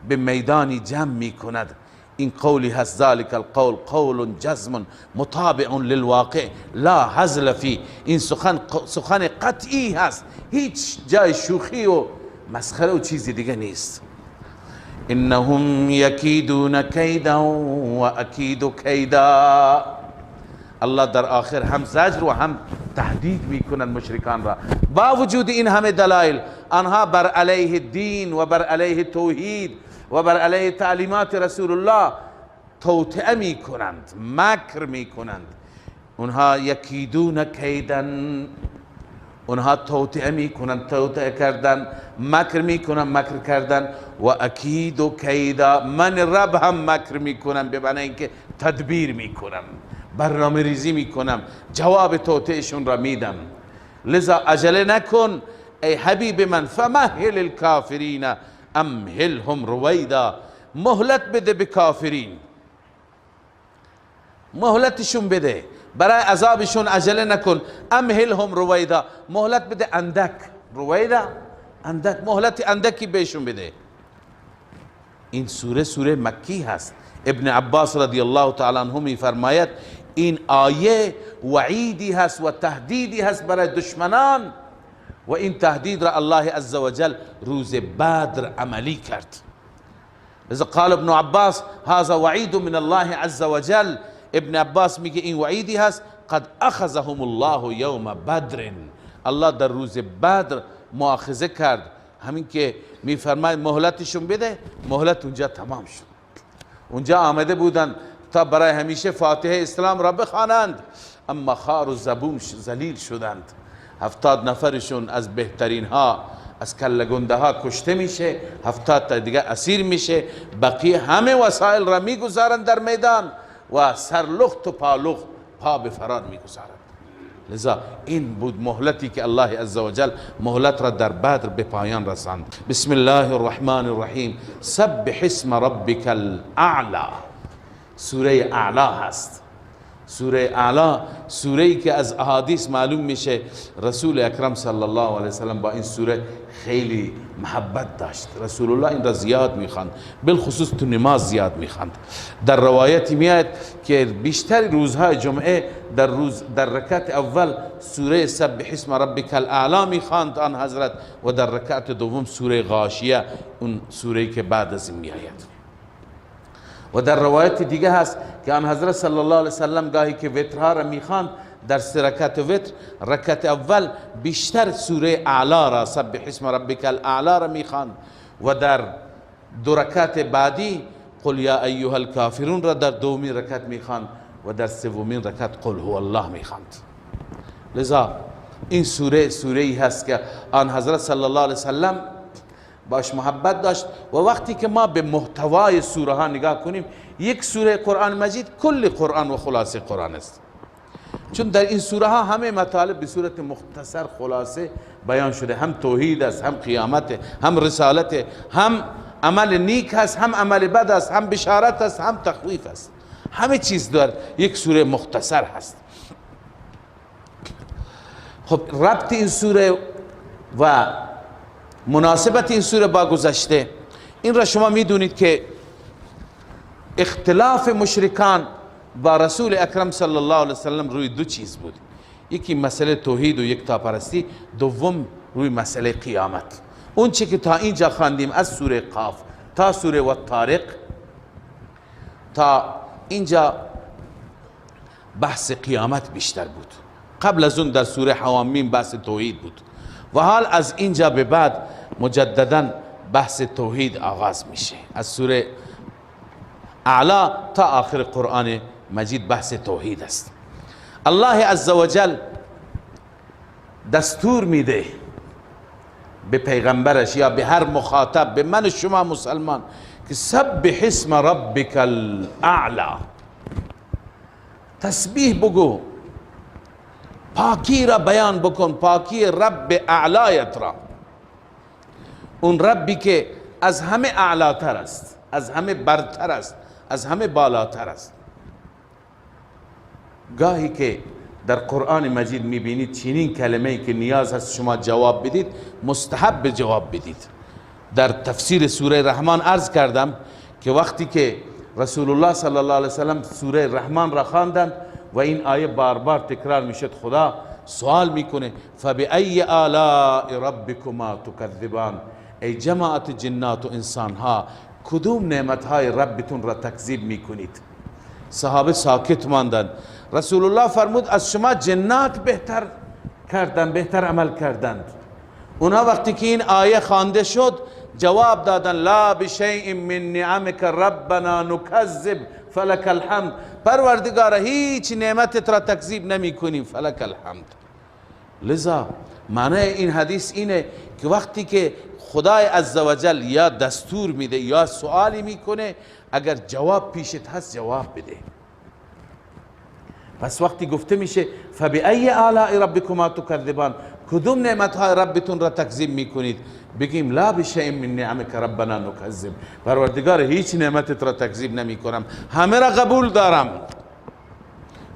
به میدانی جمع میکند، این قولی هست ذالک القول قول جزم مطابع للواقع لا هزل فی. این سخن قطعی هست، هیچ جای شوخی و مسخره و چیزی دیگه نیست. انهم یکیدون کیدا و اکید کیدا. الله در آخر هم زجر و هم تهدید میکنند مشرکان را. با وجود این همه دلایل آنها بر علیه دین و بر علیه توحید و بر علیه تعلیمات رسول الله توطئه میکنند، مکر میکنند. اونها یکیدون کیدن، اونها توطئه میکنند، توطئه کردن، مکر میکنند، مکر کردن. و اکید و کیدا، من رب هم مکر میکنم، به معنی اینکه تدبیر میکنم، برنامه ریزی میکنم، جواب توطئهشون را میدم. لذا عجله نکن ای حبیب من، فمهل الکافرین امهلهم رویدا. مهلت بده به کافرین، مهلتشون بده، برای عذابشون عجله نکن. امهلهم رویدا، مهلت بده اندک. رویدا اندک، مهلت اندکی بهشون بده. این سوره مکی هست. ابن عباس رضی الله تعالی عنه می فرماید این آیه وعیدی هست و تهدیدی هست برای دشمنان، و این تهدید را الله عزوجل روز بدر عملی کرد. لذا قال ابن عباس هذا وعید من الله عزوجل. ابن عباس میگه این وعیدی هست قد اخذهم الله یوم بدر، الله در روز بدر مؤاخذه کرد. همین که میفرماید مهلتشون بده، مهلت اونجا تمام شد. اونجا آمده بودن تا برای همیشه فاتحه اسلام را بخوانند، اما خار و زبون ذلیل شدند. 70 نفرشون از بهترین ها، از کلگنده ها کشته میشه، 70 تا دیگه اسیر میشه، بقیه همه وسایل را میگذارند در میدان و سرلخت و پالخت پا به فرار میگذارند. لذا این بود مهلتی که الله عزوجل مهلت را در بدر به پایان رساند. بسم الله الرحمن الرحیم. سبح اسم ربک الاعلی. سوره اعلا هست. سوره اعلا سوره‌ای که از احادیث معلوم میشه رسول اکرم صلی الله علیه وسلم با این سوره خیلی محبت داشت. رسول الله این را زیاد میخواند، بالخصوص تو نماز زیاد میخواند. در روایتی میاد که بیشتر روزهای جمعه در رکعت اول سوره سبح اسم ربک الاعلی میخواند آن حضرت، و در رکعت دوم سوره غاشیه، اون سوره‌ای که بعد از این میآید. و در روایت دیگه هست که آن حضرت صلی الله علیه وسلم گاهی که وترها را میخواند در 3 رکعت وتر، رکعت اول بیشتر سوره اعلی را سبح اسم ربک الاعلی را میخواند، و در 2 رکعت بعدی قل یا ایها الکافرون را در دومین رکعت میخواند، و در سومین رکعت قل هو الله میخواند. لذا این سوره‌ای هست که آن حضرت صلی الله علیه وسلم باش محبت داشت. و وقتی که ما به محتوای سوره ها نگاه کنیم، یک سوره قرآن مجید کل قرآن و خلاصه قرآن است، چون در این سوره ها همه مطالب به صورت مختصر خلاصه بیان شده. هم توحید است، هم قیامت، هم رسالت، هم عمل نیک است، هم عمل بد است، هم بشارت است، هم تخویف است. همه چیز در یک سوره مختصر هست. خب ربط این سوره و مناسبت این سوره با گذشته، این را شما میدونید که اختلاف مشرکان با رسول اکرم صلی الله علیه وسلم روی 2 چیز بود. یکی مسئله توحید و یکتاپرستی، دوم روی مسئله قیامت. اون چی که تا اینجا خواندیم از سوره قاف تا سوره و طارق، تا اینجا بحث قیامت بیشتر بود. قبل از اون در سوره حوامیم بحث توحید بود، و حال از اینجا به بعد مجددا بحث توحید آغاز میشه. از سوره اعلا تا آخر قرآن مجید بحث توحید است. الله عزوجل دستور میده به پیغمبرش یا به هر مخاطب، به من و شما مسلمان، که سبح اسم ربک الاعلی، تسبیح بگو، پاکی را بیان بکن، پاکی رب اعلایت را. اون ربی که از همه اعلاتر است، از همه برتر است، از همه بالاتر است. گاهی که در قرآن مجید میبینید چنین کلمه‌ای که نیاز هست شما جواب بدید، مستحب جواب بدید. در تفسیر سوره رحمان عرض کردم که وقتی که رسول الله صلی الله علیه وسلم سوره رحمان را خواندند و این آیه بار بار تکرار میشد، خدا سوال میکنه فبأی آلاء ربکما تکذبان، ای جماعت جنات و انسان ها کدوم نعمت های ربتون را تکذیب میکنید؟ صحابه ساکت ماندند. رسول الله فرمود از شما جنات بهتر کردند، بهتر عمل کردند. اونها وقتی که این آیه خوانده شد جواب دادن لا بشیء من نعمک ربنا نکذب فلک الحمد، پروردگار هیچ نعمتت را تکذیب نمی کنیم، فلک الحمد. لذا معنی این حدیث اینه که وقتی که خدای عزوجل یا دستور میده یا سوالی میکنه، اگر جواب پیشت هست جواب بده. پس وقتی گفته میشه فبأی آلاء ربکما تکذبان، کدوم نعمت های ربتون را تکذیب میکنید، بگیم لا بشیء من نعمک ربنا نکذب، پروردگار هیچ نعمتت را تکذیب نمی کنم، همه را قبول دارم.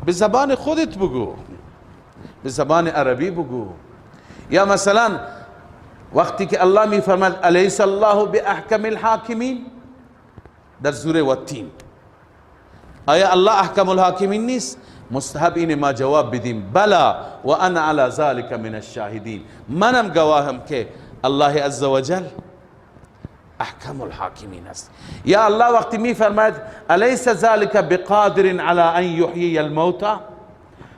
به زبان خودت بگو، به زبان عربی بگو. یا مثلا وقتی که الله می فرماید الیس الله باحکم الحاکمین در سوره والتین، آیا الله احکم الحاکمین نیست؟ مستحب اینه ما جواب بدیم بلا و انا علی ذلك من الشاهدین، منم گواهم که الله عزوجل احکم الحاکمین است. یا الله وقتی می فرماید الیس ذلك بقادر علی ان یحیی الموتى،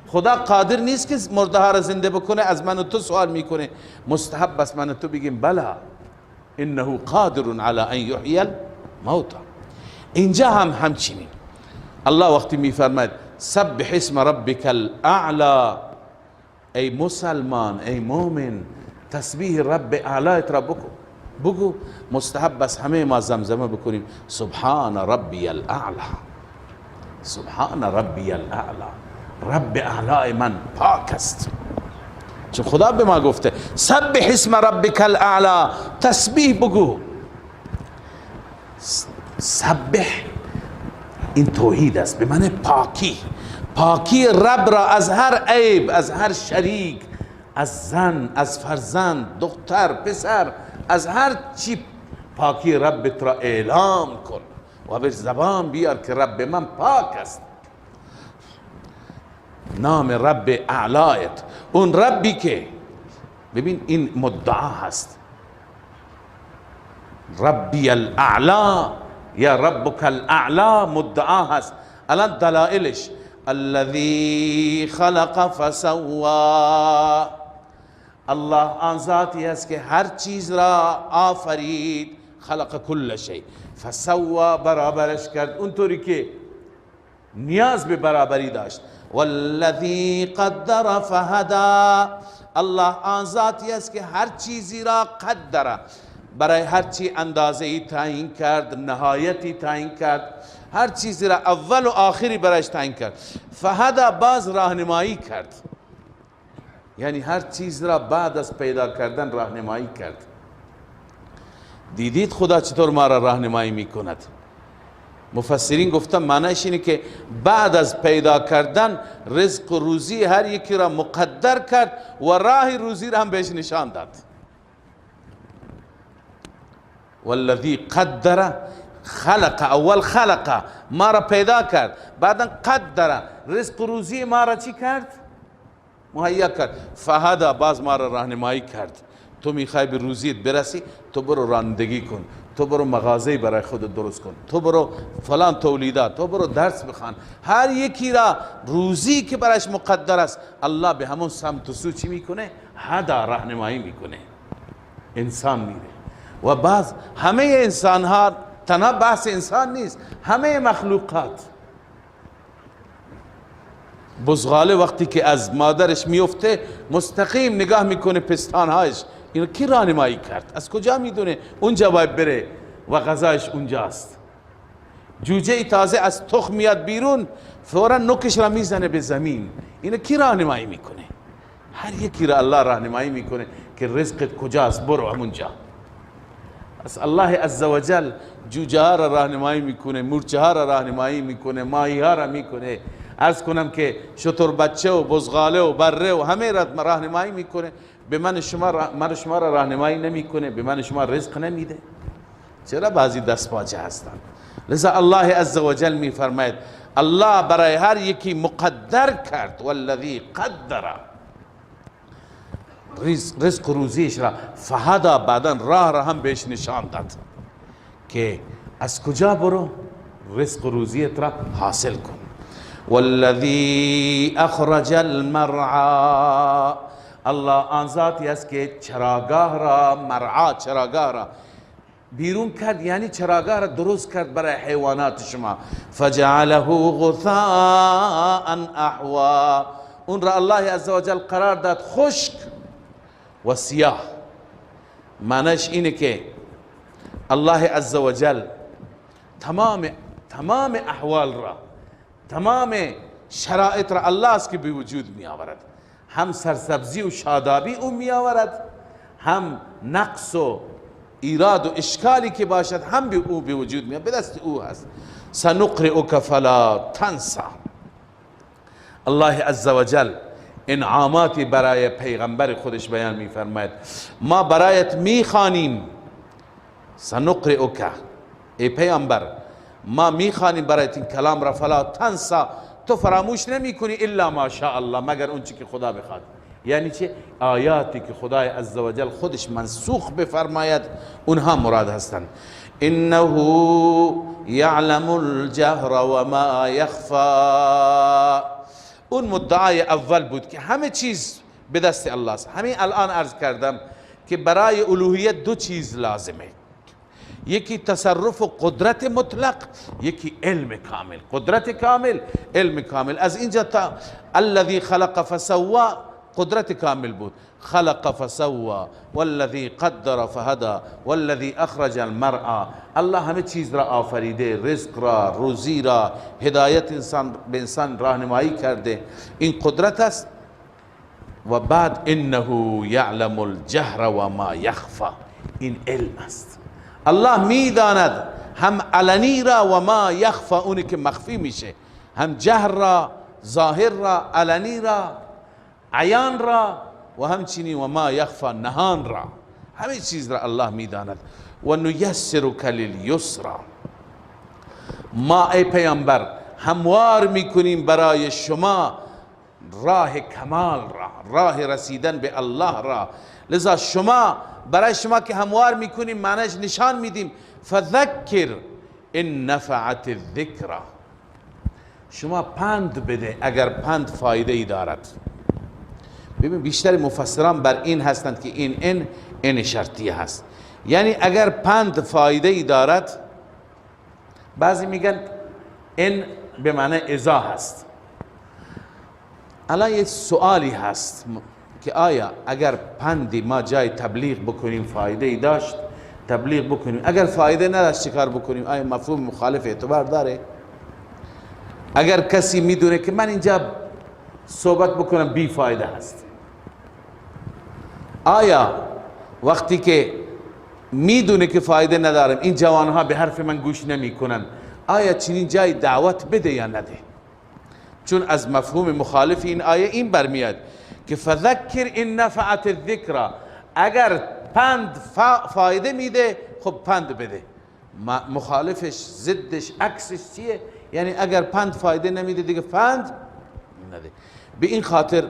خدا قادر نیست که مرده ها را زنده بکنه؟ از من و تو سوال میکنه. مستحب بس من و تو بگیم بلا انه قادر علی ان یحیی الموتى. اینجا هم همچنین الله وقتی میفرماید سبح اسم ربک الاعلی، ای مسلمان ای مومن تسبیح رب اعلایت را بگو. مستحب بس همه ما زمزمه بکنیم سبحان ربی الاعلی، سبحان ربی الاعلی، رب اعلی من پاک است، چون خدا به ما گفته سبح اسم ربک الاعلی، تسبیح بگو. سبح این توحید است، به معنی پاکی، پاکی رب را از هر عیب، از هر شریک، از زن، از فرزند، دختر، پسر، از هر چی پاکی ربت را اعلام کن و به زبان بیار که رب من پاک است. نام رب اعلایت، اون ربی که ببین این مدعا هست، ربی الاعلا یا ربک الاعلا مدعا هست. الان دلائلش الذی خلق فسوا، الله آن ذاتی است که هر چیز را آفرید، خلق کل شیء، فسوا برابرش کرد اونطوری که نیاز به برابری داشت. والذی قدر فهدا، الله آن ذاتی است که هر چیزی را قدر، برای هر چی اندازه ای تعیین کرد، نهایتی تعیین کرد، هر چیزی را اول و آخری برایش تعیین کرد. فهدا باز راهنمایی کرد، یعنی هر چیز را بعد از پیدا کردن راهنمایی کرد. دیدید خدا چطور ما را راهنمایی میکند؟ مفسرین گفتن معنیش اینه که بعد از پیدا کردن رزق و روزی هر یکی را مقدر کرد و راه روزی را هم بهش نشان داد. والذی قدر خلق، اول خلق ما را پیدا کرد، بعدا قدر رزق و روزی ما را چی کرد؟ مهیا کرد. فهدا باز ما را راهنمایی کرد. تو میخوای به روزیت برسی، تو برو رانندگی کن، تو برو مغازه برای خودت درست کن، تو برو فلان تولیدات، تو برو درس بخوان. هر یکی را روزی که برایش مقدر است الله به همون سمت و سو چی میکنه؟ هدا راهنمایی میکنه، انسان میره. و بعض همه انسان ها، تنها بحث انسان نیست، همه مخلوقات، بزغاله وقتی که از مادرش میفته مستقیم نگاه میکنه پستانهایش، اینو کی راهنمایی کرد؟ از کجا میدونه اونجا باید بره و غذایش اونجاست؟ جوجه تازه از تخم میاد بیرون، فورا نوکش را میزنه به زمین، اینو کی راهنمایی میکنه؟ هر یکی را الله راهنمایی میکنه که رزقت کجاست، برو همونجا. از الله عزوجل جوجه ها را راهنمایی میکنه، مورچه ها را راهنمایی میکنه، ماهی ها را میکنه. عرض کنم که شتر بچه و بزغاله و بره و همه را راهنمایی میکنه. به من شما را راهنمایی نمیکنه؟ به من شما رزق نمیده؟ چرا بعضی دست پاچه هستند؟ لذا الله عزوجل میفرماید الله برای هر یکی مقدر کرد، والذی قدر رزق روزیش را فهدا، بعدا راه را هم بهش نشان داد که از کجا برو رزق روزیت را حاصل کن. والذی اخرج المرعى، الله آن ذاتی است که چراگاه را، مرعا چراگاه را بیرون کرد، یعنی چراگاه را درست کرد برای حیوانات شما. فجعله غثاء احوا، اون را الله عزوجل قرار داد خشک و سیاه. معنیش اینه که الله عزوجل تمام احوال را، تمام شرایط را الله است که به وجود می آورد. هم سرسبزی و شادابی او می آورد، هم نقص و ایراد و اشکالی که باشد هم به او به وجود می آورد، به دست او هست. سنقرئک فلا تنسى. الله عزوجل انعاماتی برای پیغمبر خودش بیان می فرماید. ما برایت می خوانیم، سنقرئک، ای پیغمبر ما می خوانیم برایت این کلام را، فلا تنسى، تو فراموش نمی کنی الا ما شاء الله، مگر اون چی که خدا بخواد. یعنی چه؟ آیاتی که خدای عزوجل خودش منسوخ بفرماید اونها مراد هستند. انه یعلم الجهر و ما یخفى، اون مدعای اول بود که همه چیز به دست الله است. همین الان عرض کردم که برای الوهیت دو چیز لازمه، یکی تصرف و قدرت مطلق، یکی علم کامل. قدرت کامل، علم کامل. از اینجا تا الذي خلق فسوى قدرت کامل بود، خلق فسوى والذي قدر فهدى والذي اخرج المرعى. الله همه چیز را آفریده، رزق را، روزی را، هدایت انسان به انسان راهنمایی کرده، این قدرت است. و بعد انه یعلم الجهر و ما یخفى، این علم است. الله میداند هم علنی را و ما یخفى، اونی که مخفی میشه، هم جهر را، ظاهر را، علنی را، عیان را، و همچنین و ما یخفى، نهان را. همه چیز را الله میداند. و نیسرک للیسرا، ما ای پیامبر هموار میکنیم برای شما راه کمال را، راه رسیدن به الله را. لذا شما، برای شما که هموار میکنیم معنیش نشان میدیم. فذکر ان نفعت الذکرى، شما پند بده اگر پند فایده ای دارد. ببین بیشتر مفسران بر این هستند که این شرطیه هست، یعنی اگر پند فایده ای دارد. بعضی میگن این به معنی اذا هست. الان یک سوالی هست که آیا اگر پندی ما جای تبلیغ بکنیم فایده ای داشت، تبلیغ بکنیم، اگر فایده نداشت چیکار بکنیم؟ آیا مفهوم مخالف اعتبار داره؟ اگر کسی میدونه که من اینجا صحبت بکنم بی فایده هست، آیا وقتی که میدونه که فایده ندارم، این جوانها به حرف من گوش نمی کنن، آیا چنین جای دعوت بده یا نده؟ چون از مفهوم مخالف این آیه این برمیاد که فذکر ان نفعت الذکرى، اگر پند فایده میده خب پند بده. مخالفش، ضدش، عکسش چیه؟ یعنی اگر پند فایده نمیده دیگه پند نده. به این خاطر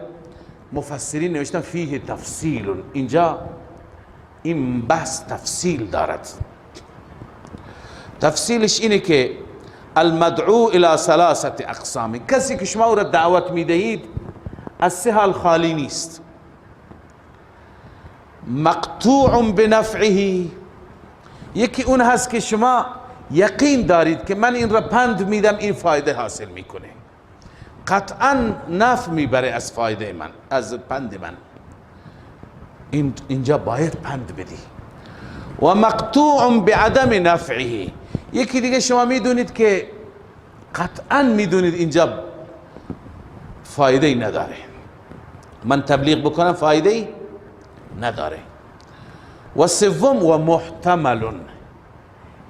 مفسرین نوشتن فیه تفصیل، اینجا این بحث تفصیل دارد. تفصیلش اینه که المدعو الى ثلاثه اقسام، کسی که شما او را دعوت میدهید از سه حال خالی نیست. مقطوع بنفعه، یکی اون هست که شما یقین دارید که من این را پند میدم این فایده حاصل میکنه، قطعا نفع میبره از فایده من، از پند من، اینجا باید پند بدی. و مقطوع بعدم نفعه، یکی دیگه شما میدونید که قطعا میدونید اینجا فایده ای نداره، من تبلیغ بکنم فایده ای نداره. و سوم و محتمل،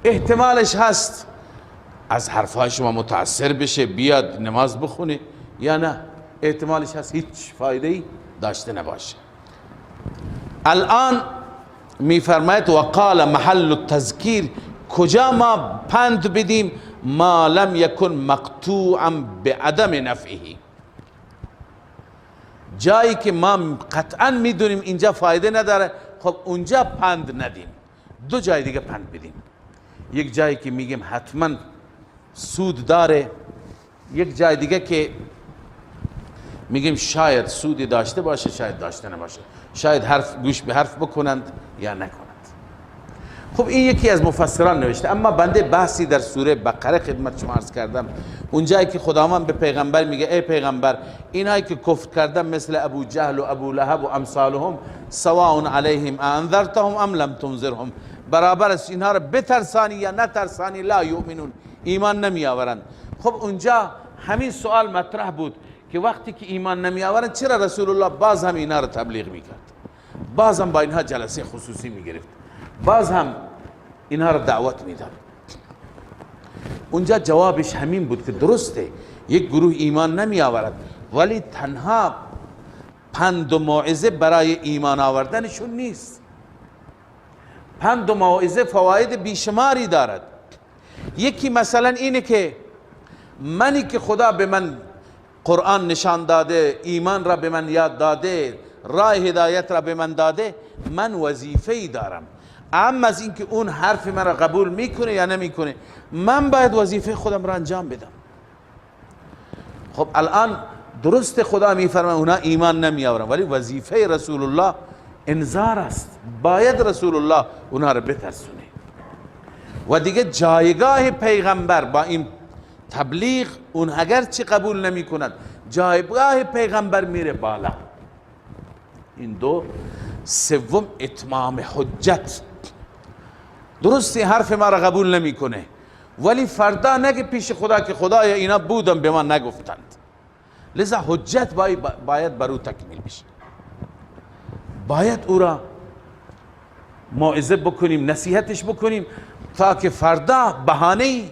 احتمالش هست از حرفهای شما متاثر بشه بیاد نماز بخونه، یا نه احتمالش هست هیچ فایده‌ای داشته نباشه. الان میفرماید و قال محل التذکیر، کجا ما پند بدیم؟ ما لم یکن مقطوعا بعدم نفعه، جایی که ما قطعا میدونیم اینجا فایده نداره، خب اونجا پند ندیم. دو جای دیگه پند بدیم، یک جایی که میگیم حتما سود داره، یک جای دیگه که میگیم شاید سودی داشته باشه شاید داشته نباشه، شاید حرف گوش به حرف بکنند یا نکنند. خب این یکی از مفسران نوشته. اما بنده بحثی در سوره بقره خدمت شما عرض کردم، اونجایی که خداوند به پیغمبر میگه ای پیغمبر اینایی که کفر کردن مثل ابو جهل و ابو لهب و امثالهم سواء علیهم انذرتهم ام لم تنذرهم، برابر است اینها رو بترسانی یا نترسانی لا یؤمنون، ایمان نمی آورند. خب اونجا همین سوال مطرح بود که وقتی که ایمان نمی آورند چرا رسول الله باز هم اینا رو تبلیغ میکرد، باز هم با اینها جلسه خصوصی میگرفت، باز هم اینها رو دعوت میداد؟ اونجا جوابش همین بود که درسته یک گروه ایمان نمی آورد، ولی تنها پند و موعظه برای ایمان آوردنشون نیست. پند و موعظه فواید بیشماری دارد. یکی مثلا اینه که منی که خدا به من قرآن نشان داده، ایمان را به من یاد داده، راه هدایت را به من داده، من وظیفه‌ای دارم. اما از اینکه اون حرف من را قبول میکنه یا نمیکنه، من باید وظیفه خودم را انجام بدم. خب الان درست خدا میفرماید اونا ایمان نمی آورن، ولی وظیفه رسول الله انذار است، باید رسول الله اونا را بترسونه. و دیگه جایگاه پیغمبر با این تبلیغ، اون اگر چی قبول نمی کند، جایگاه پیغمبر میره بالا. این دو. سوم اتمام حجت، درستی حرف ما را قبول نمی کنه، ولی فردا نگه پیش خدا که خدایا اینا بودم به من نگفتند، لذا حجت باید بر او تکمیل بشه. باید او را موعظه بکنیم، نصیحتش بکنیم تا که فردا بهانه‌ای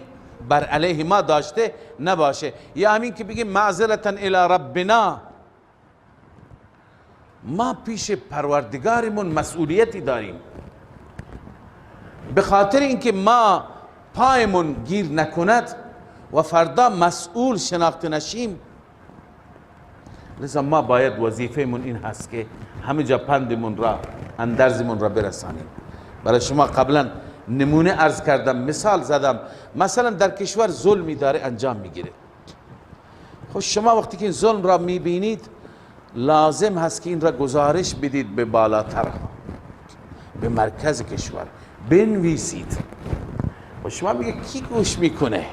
بر علیه ما داشته نباشه. یا همین که بگیم معذرتا الی ربنا، ما پیش پروردگارمون مسئولیتی داریم، به خاطر اینکه ما پایمون گیر نکند و فردا مسئول شناخته نشیم، لذا ما باید وظیفه‌مون این هست که همه جا پندمون را، اندرزمون را برسانیم. برای شما قبلا نمونه عرض کردم، مثال زدم. مثلا در کشور ظلمی داره انجام میگیره، خب شما وقتی که این ظلم را میبینید لازم هست که این را گزارش بدید به بالاتر، به مرکز کشور بنویسید. و شما میگه کی گوش میکنه؟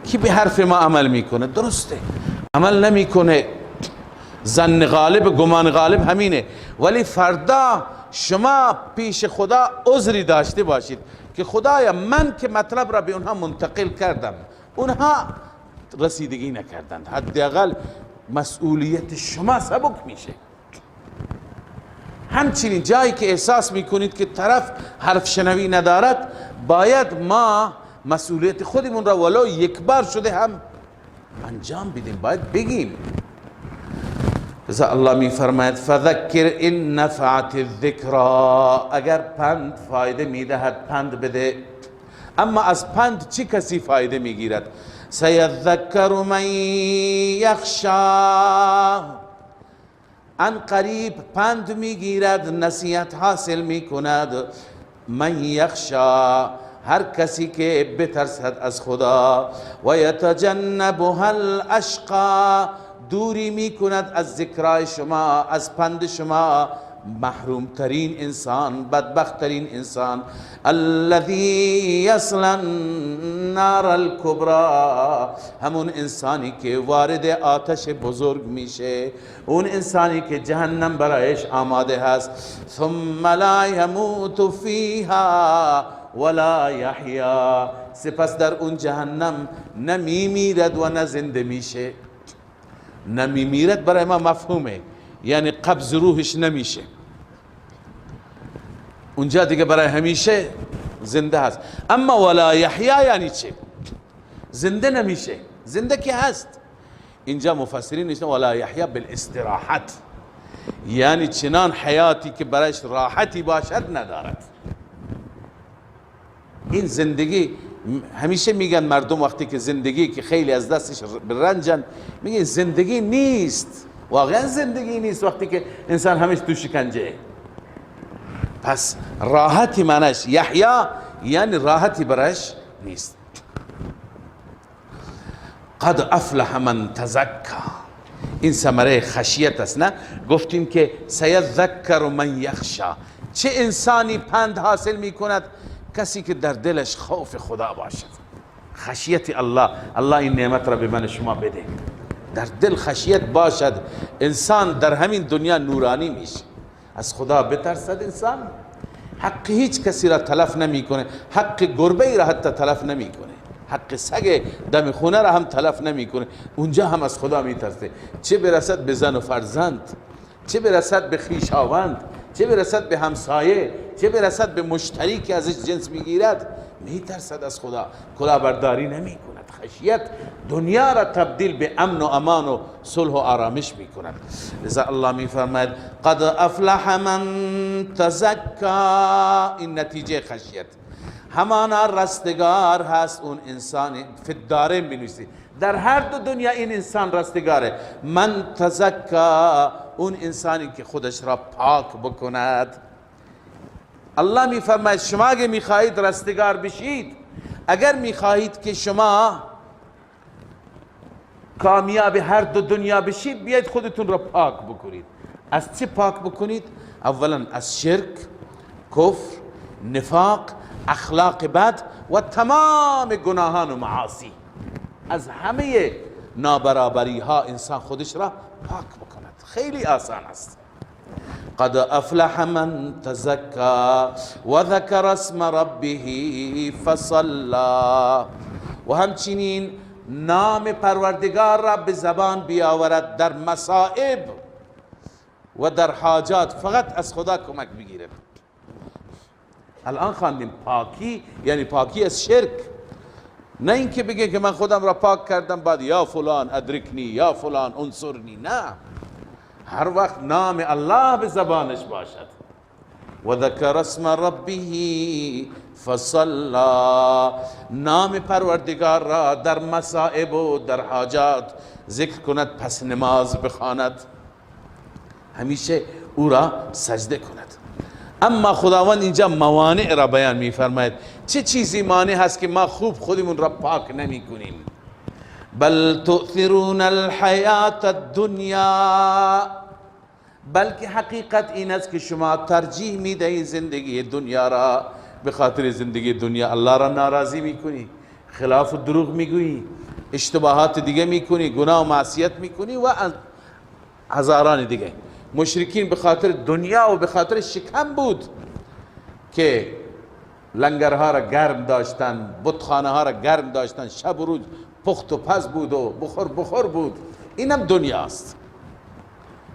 کی به حرف ما عمل میکنه؟ درسته عمل نمیکنه، ظن غالب گمان غالب همینه، ولی فردا شما پیش خدا عذری داشته باشید که خدایا من که مطلب را به اونها منتقل کردم، اونها رسیدگی نکردند، حداقل مسئولیت شما سبک میشه. همچنین جایی که احساس میکنید که طرف حرف شنوی ندارد، باید ما مسئولیت خودمون را ولو یک بار شده هم انجام بدیم، باید بگیم. لذا الله میفرماید فذکر ان نفعت الذکرا، اگر پند فایده میدهد پند بده. اما از پند چه کسی فایده میگیرد؟ سیذکر من یخشا، ان قریب پند میگیرد، نصیحت حاصل میکند. من یخشا، هر کسی که بترسد از خدا. و یتجنبها الاشقا، دوری میکند از ذکرای شما، از پند شما، محروم ترین انسان، بدبخت ترین انسان. الذی یصلی النار الکبری، همون انسانی که وارد آتش بزرگ میشه، اون انسانی که جهنم برایش آماده هست. ثم لا یموت فیها ولا یحیا، سپس در اون جهنم نمیمیرد و نه زنده میشه. نمیمیرد برای ما مفهومه، یعنی قبض روحش نمیشه. اونجا دیگه برای همیشه زنده هست. اما ولا یحیا یعنی چه؟ زنده نمیشه. زنده که هست. اینجا مفسرین نوشتن ولا یحیا بالاستراحت، یعنی چنان حیاتی که برایش راحتی باشد ندارد. این زندگی همیشه میگن مردم وقتی که زندگی که خیلی از دستش برنجن میگن زندگی نیست. واقعا زندگی نیست وقتی که انسان همیش تو شکنجه. پس راحتی معنیش یحیا یعنی راحتی برایش نیست. قد افلح من تزکا، این ثمره خشیت است. نه گفتیم که سیذکر من یخشا، چه انسانی پند حاصل می کند؟ کسی که در دلش خوف خدا باشد، خشیت الله. الله این نعمت را به من شما بده. در دل خشیت باشد انسان در همین دنیا نورانی میشه. از خدا بترسد انسان، حق هیچ کسی را تلف نمی کنه، حق گربه را حتی تلف نمی کنه، حق سگ دم خونه را هم تلف نمی کنه. اونجا هم از خدا می ترسه. چه برسد به زن و فرزند، چه برسد به خویشاوند، چه برسد به همسایه، چه برسد به مشتری که ازش جنس میگیرد. می ترسد از خدا، کلاهبرداری نمی کند. خشیت دنیا را تبدیل به امن و امان و صلح و آرامش می کند. لذا الله می فرماید قد افلح من تزکا، این نتیجه خشیت. همانا رستگار هست اون انسان. فی الدارین بنویسید، در هر دو دنیا این انسان رستگاره. من تزکا، اون انسانی که خودش را پاک بکند. الله می فرماید شما اگه می خواهید رستگار بشید، اگر می خواهید که شما کامیاب هر دو دنیا بشید، بیاید خودتون را پاک بکنید. از چه پاک بکنید؟ اولا از شرک، کفر، نفاق، اخلاق بد و تمام گناهان و معاصی. از همه نابرابری ها انسان خودش را پاک بکند. خیلی آسان است. قد افلح من تزکا و ذکر اسم ربه فصلی، و همچنین نام پروردگار را به زبان بیاورد در مصائب و در حاجات. فقط از خدا کمک بگیرد. الان خواندیم پاکی یعنی پاکی از شرک، نه اینکه بگه که من خودم را پاک کردم بعد یا فلان ادرکنی یا فلان انصرنی. نه، هر وقت نام الله به زبانش باشد. و ذکر اسم ربه فصلی، نام پروردگار را در مصائب و در حاجات ذکر کند، پس نماز بخواند، همیشه او را سجده کند. اما خداوند اینجا موانع را بیان می فرماید. چه چیزی مانع هست که ما خوب خودمون را پاک نمی کنیم؟ بل تؤثرون الحیات الدنیا، بلکه حقیقت این است که شما ترجیح می دهید زندگی دنیا را. به خاطر زندگی دنیا الله را ناراضی می کنی، خلاف و دروغ می گویی، اشتباهات دیگه می کنی، گناه و معصیت می کنی و هزاران دیگه. مشرکین به خاطر دنیا و به خاطر شکم بود که لنگرها را گرم داشتن، بتخانه ها را گرم داشتن، شب و روز پخت و پز بود و بخور بود. اینم دنیاست.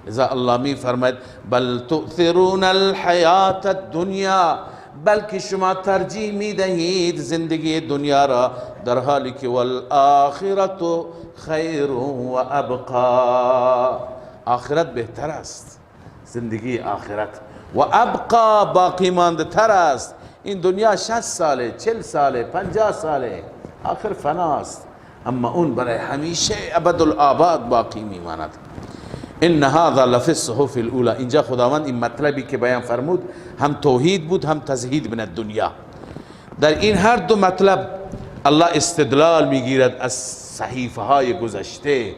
لذا الله می فرماید بل تؤثرون الحیات الدنیا، بلکه شما ترجیح می دهید زندگی دنیا را، در حالی که والآخرت خیر و ابقا، آخرت بهتر است. زندگی آخرت و ابقا، باقی مانده تر است. این دنیا 60 ساله، 40 ساله، 50 ساله، آخر فناست. اما اون برای همیشه ابدالآباد باقی میماند. ان هذا لفی الصحف الاولى، اینجا خداوند این مطلبی که بیان فرمود هم توحید بود هم تزهید من الدنیا. در این هر دو مطلب الله استدلال میگیرد از صحیفه های گذشته،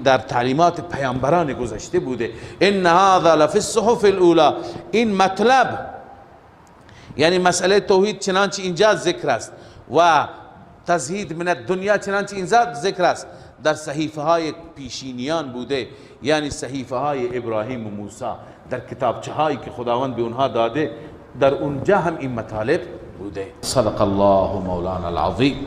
در تعلیمات پیامبران گذشته بوده. ان هذا لفی الصحف الاولى، این مطلب یعنی مسئله توحید چنانچه اینجا ذکر است و تزهید من الدنیا چنانچه اینجا ذکر است، در صحیفه های پیشینیان بوده، یعنی صحیفه های ابراهیم و موسی، در کتابچه هایی که خداوند به اونها داده، در اونجا هم این مطالب بوده. صدق الله مولانا العظیم.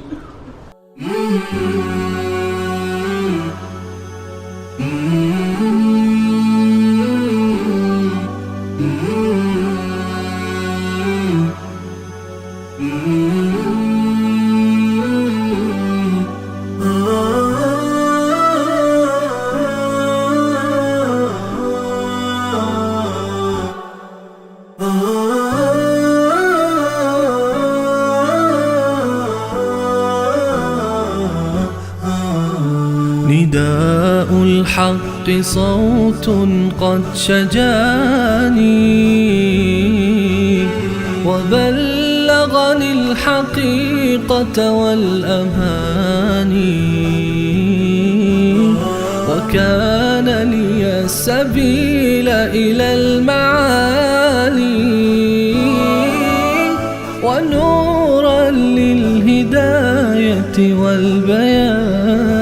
Mm-hmm. نداء الحق صوت قد شجاني وبلغني الحقيقة والأماني وكان لي السبيل إلى المعالي ونورا للهداية والبيان.